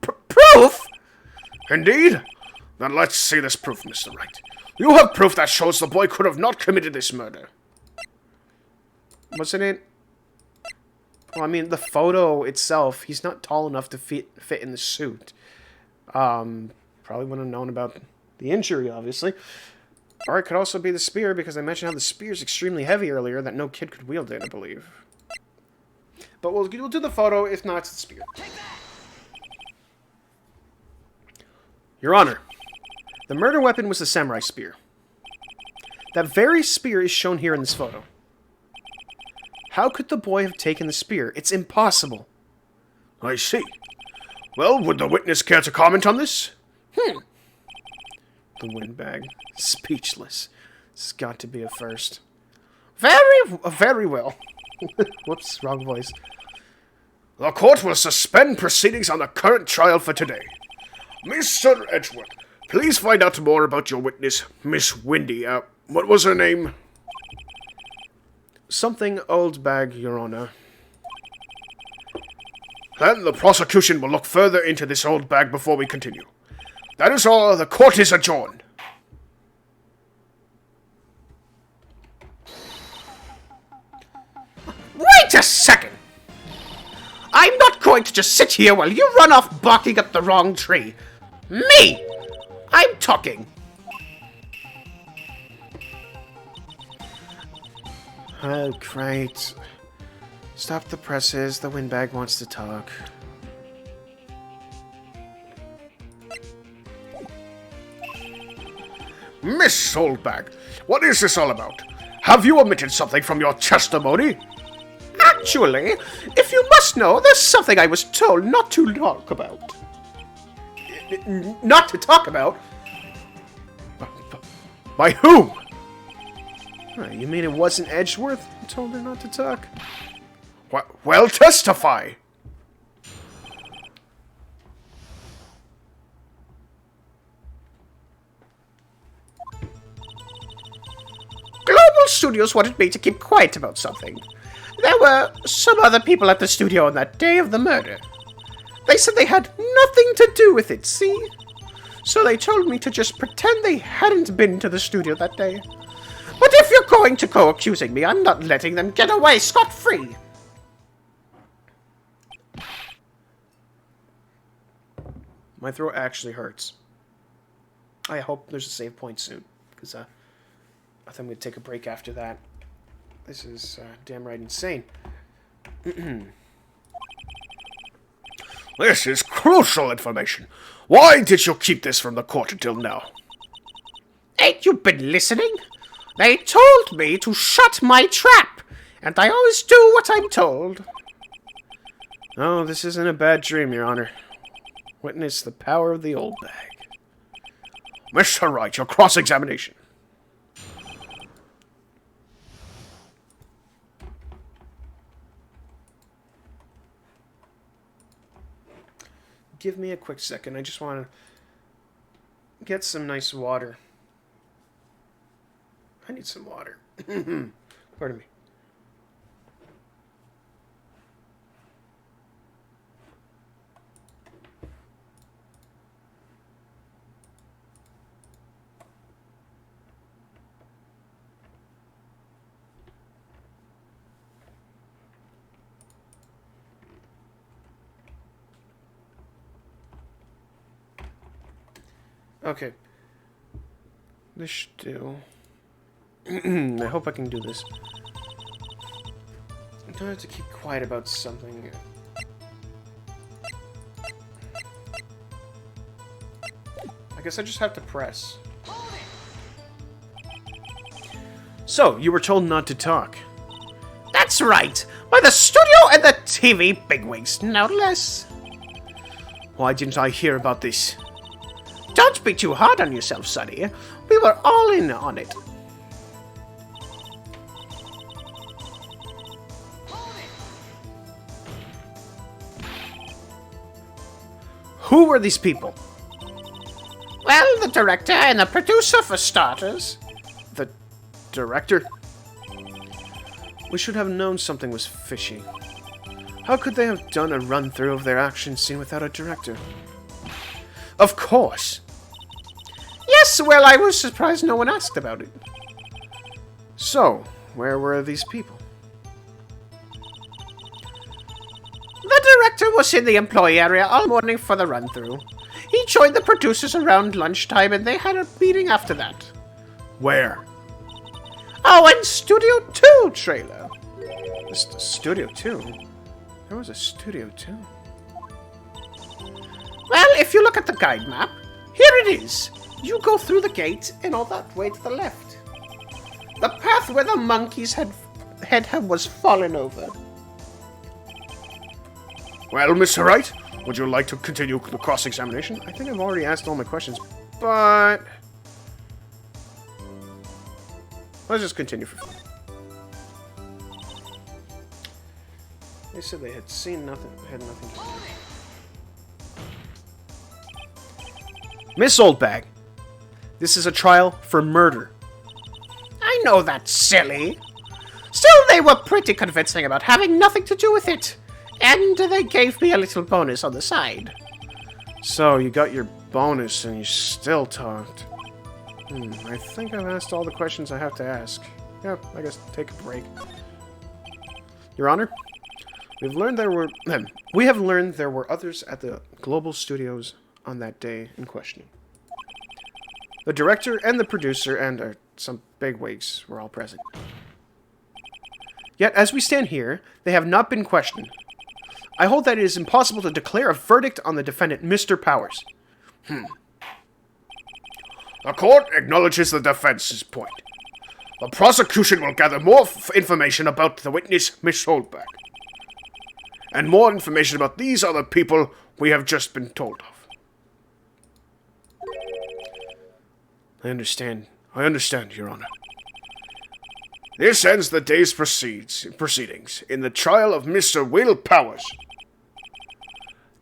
Proof? Indeed? Then let's see this proof, Mr. Wright. You have proof that shows the boy could have not committed this murder. Wasn't it? Well, I mean, the photo itself, he's not tall enough to fit in the suit. Probably wouldn't have known about the injury, obviously. Or it could also be the spear, because I mentioned how the spear is extremely heavy earlier, that no kid could wield it, I believe. But we'll do the photo, if not, it's the spear. Your Honor, the murder weapon was the samurai spear. That very spear is shown here in this photo. How could the boy have taken the spear? It's impossible. I see. Well, would the witness care to comment on this? The windbag. Speechless. This has got to be a first. Very well. Whoops, wrong voice. The court will suspend proceedings on the current trial for today. Mr. Edgeworth, please find out more about your witness, Miss Windy. What was her name? Something Oldbag, Your Honor. Then the prosecution will look further into this old bag before we continue. That is all. The court is adjourned. Wait a second! I'm not going to just sit here while you run off barking up the wrong tree. Me! I'm talking. Oh, great. Stop the presses. The windbag wants to talk. Miss Oldbag, what is this all about? Have you omitted something from your testimony? Actually, if you must know, there's something I was told not to talk about. not to talk about? By whom? You mean it wasn't Edgeworth who told her not to talk? Well, testify. Global Studios wanted me to keep quiet about something. There were some other people at the studio on that day of the murder. They said they had nothing to do with it, see? So they told me to just pretend they hadn't been to the studio that day. But if you're going to go accusing me, I'm not letting them get away scot-free. My throat actually hurts. I hope there's a save point soon, because I think I'm going to take a break after that. This is damn right insane. This is crucial information. Why did you keep this from the court until now? Ain't you been listening? They told me to shut my trap, and I always do what I'm told. Oh, this isn't a bad dream, Your Honor. Witness the power of the old bag. Mr. Wright, your cross-examination. Give me a quick second. I just want to get some nice water. I need some water. Pardon me. Okay. This should do. I hope I can do this. I'm gonna have to keep quiet about something. I guess I just have to press. So, you were told not to talk. That's right, by the studio and the TV bigwigs, no less. Why didn't I hear about this? Don't be too hard on yourself, Sonny. We were all in on it. Who were these people? Well, the director and the producer, for starters. The director? We should have known something was fishy. How could they have done a run-through of their action scene without a director? Of course! Yes, well, I was surprised no one asked about it. So, where were these people? The director was in the employee area all morning for the run-through. He joined the producers around lunchtime, and they had a meeting after that. Where? Oh, and Studio 2 trailer. Studio 2? There was a Studio 2. Well, if you look at the guide map, here it is. You go through the gate and all that way to the left. The path where the monkey's head was fallen over. Well, Mr. Wright, would you like to continue the cross-examination? I think I've already asked all my questions, but... let's just continue for fun. They said they had seen nothing, had nothing to do. Miss Oldbag, this is a trial for murder. I know that's silly. Still, they were pretty convincing about having nothing to do with it. And they gave me a little bonus on the side. So, you got your bonus and you still talked. I think I've asked all the questions I have to ask. Yeah, I guess take a break. Your Honor, we have learned there were others at the Global Studios on that day in question. The director and the producer and some bigwigs were all present. Yet, as we stand here, they have not been questioned. I hold that it is impossible to declare a verdict on the defendant, Mr. Powers. The court acknowledges the defense's point. The prosecution will gather more information about the witness, Miss Holdback. And more information about these other people we have just been told of. I understand. I understand, Your Honor. This ends the day's proceedings in the trial of Mr. Will Powers.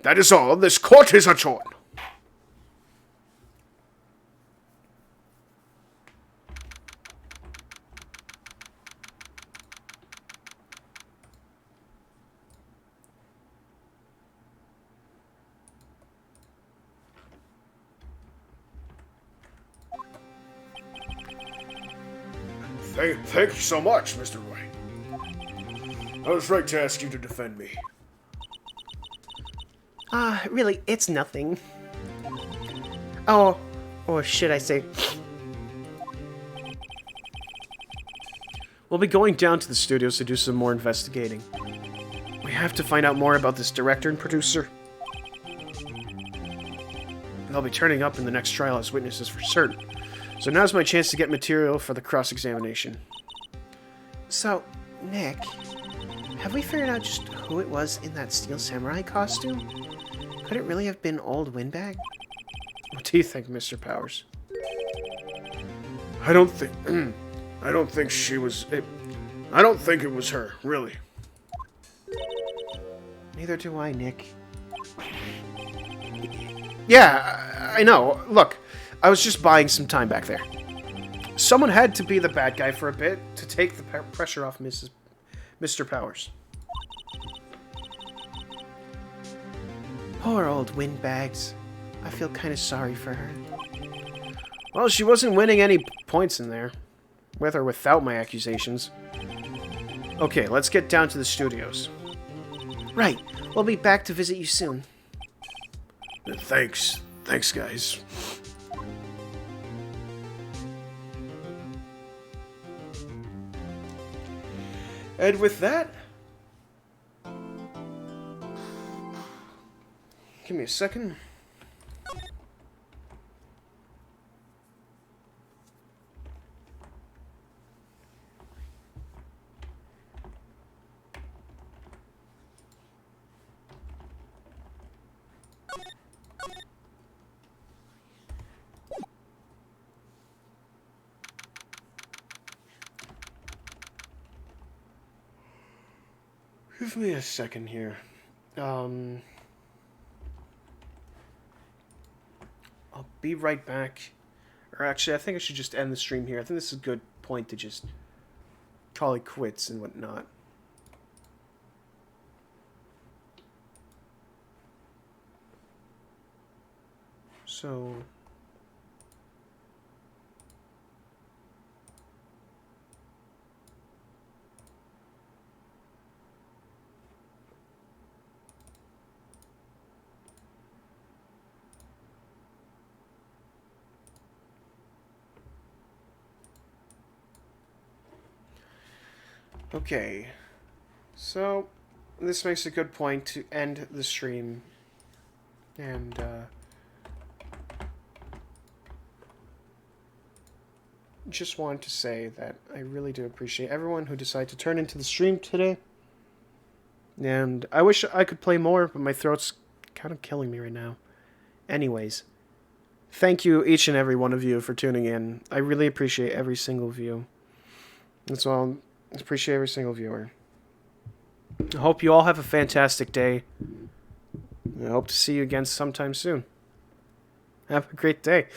That is all. This court is adjourned. Thank you so much, Mr. Wright. I was right to ask you to defend me. Really, it's nothing. Oh, or should I say... We'll be going down to the studios to do some more investigating. We have to find out more about this director and producer. They'll be turning up in the next trial as witnesses for certain. So now's my chance to get material for the cross-examination. So, Nick, have we figured out just who it was in that Steel Samurai costume? Could it really have been old Windbag? What do you think, Mr. Powers? I don't think she was... I don't think it was her, really. Neither do I, Nick. Yeah, I know. Look, I was just buying some time back there. Someone had to be the bad guy for a bit to take the pressure off Mr. Powers. Poor old Windbags. I feel kind of sorry for her. Well, she wasn't winning any points in there, with or without my accusations. Okay, let's get down to the studios. Right. We'll be back to visit you soon. Thanks. Thanks, guys. And with that... Give me a second. Give me a second here. I'll be right back. Or actually, I think I should just end the stream here. I think this is a good point to just call it quits and whatnot. So... Okay, so this makes a good point to end the stream, and just wanted to say that I really do appreciate everyone who decided to turn into the stream today, and I wish I could play more, but my throat's kind of killing me right now. Anyways, thank you each and every one of you for tuning in. I really appreciate every single view. That's all. I appreciate every single viewer. I hope you all have a fantastic day. I hope to see you again sometime soon. Have a great day.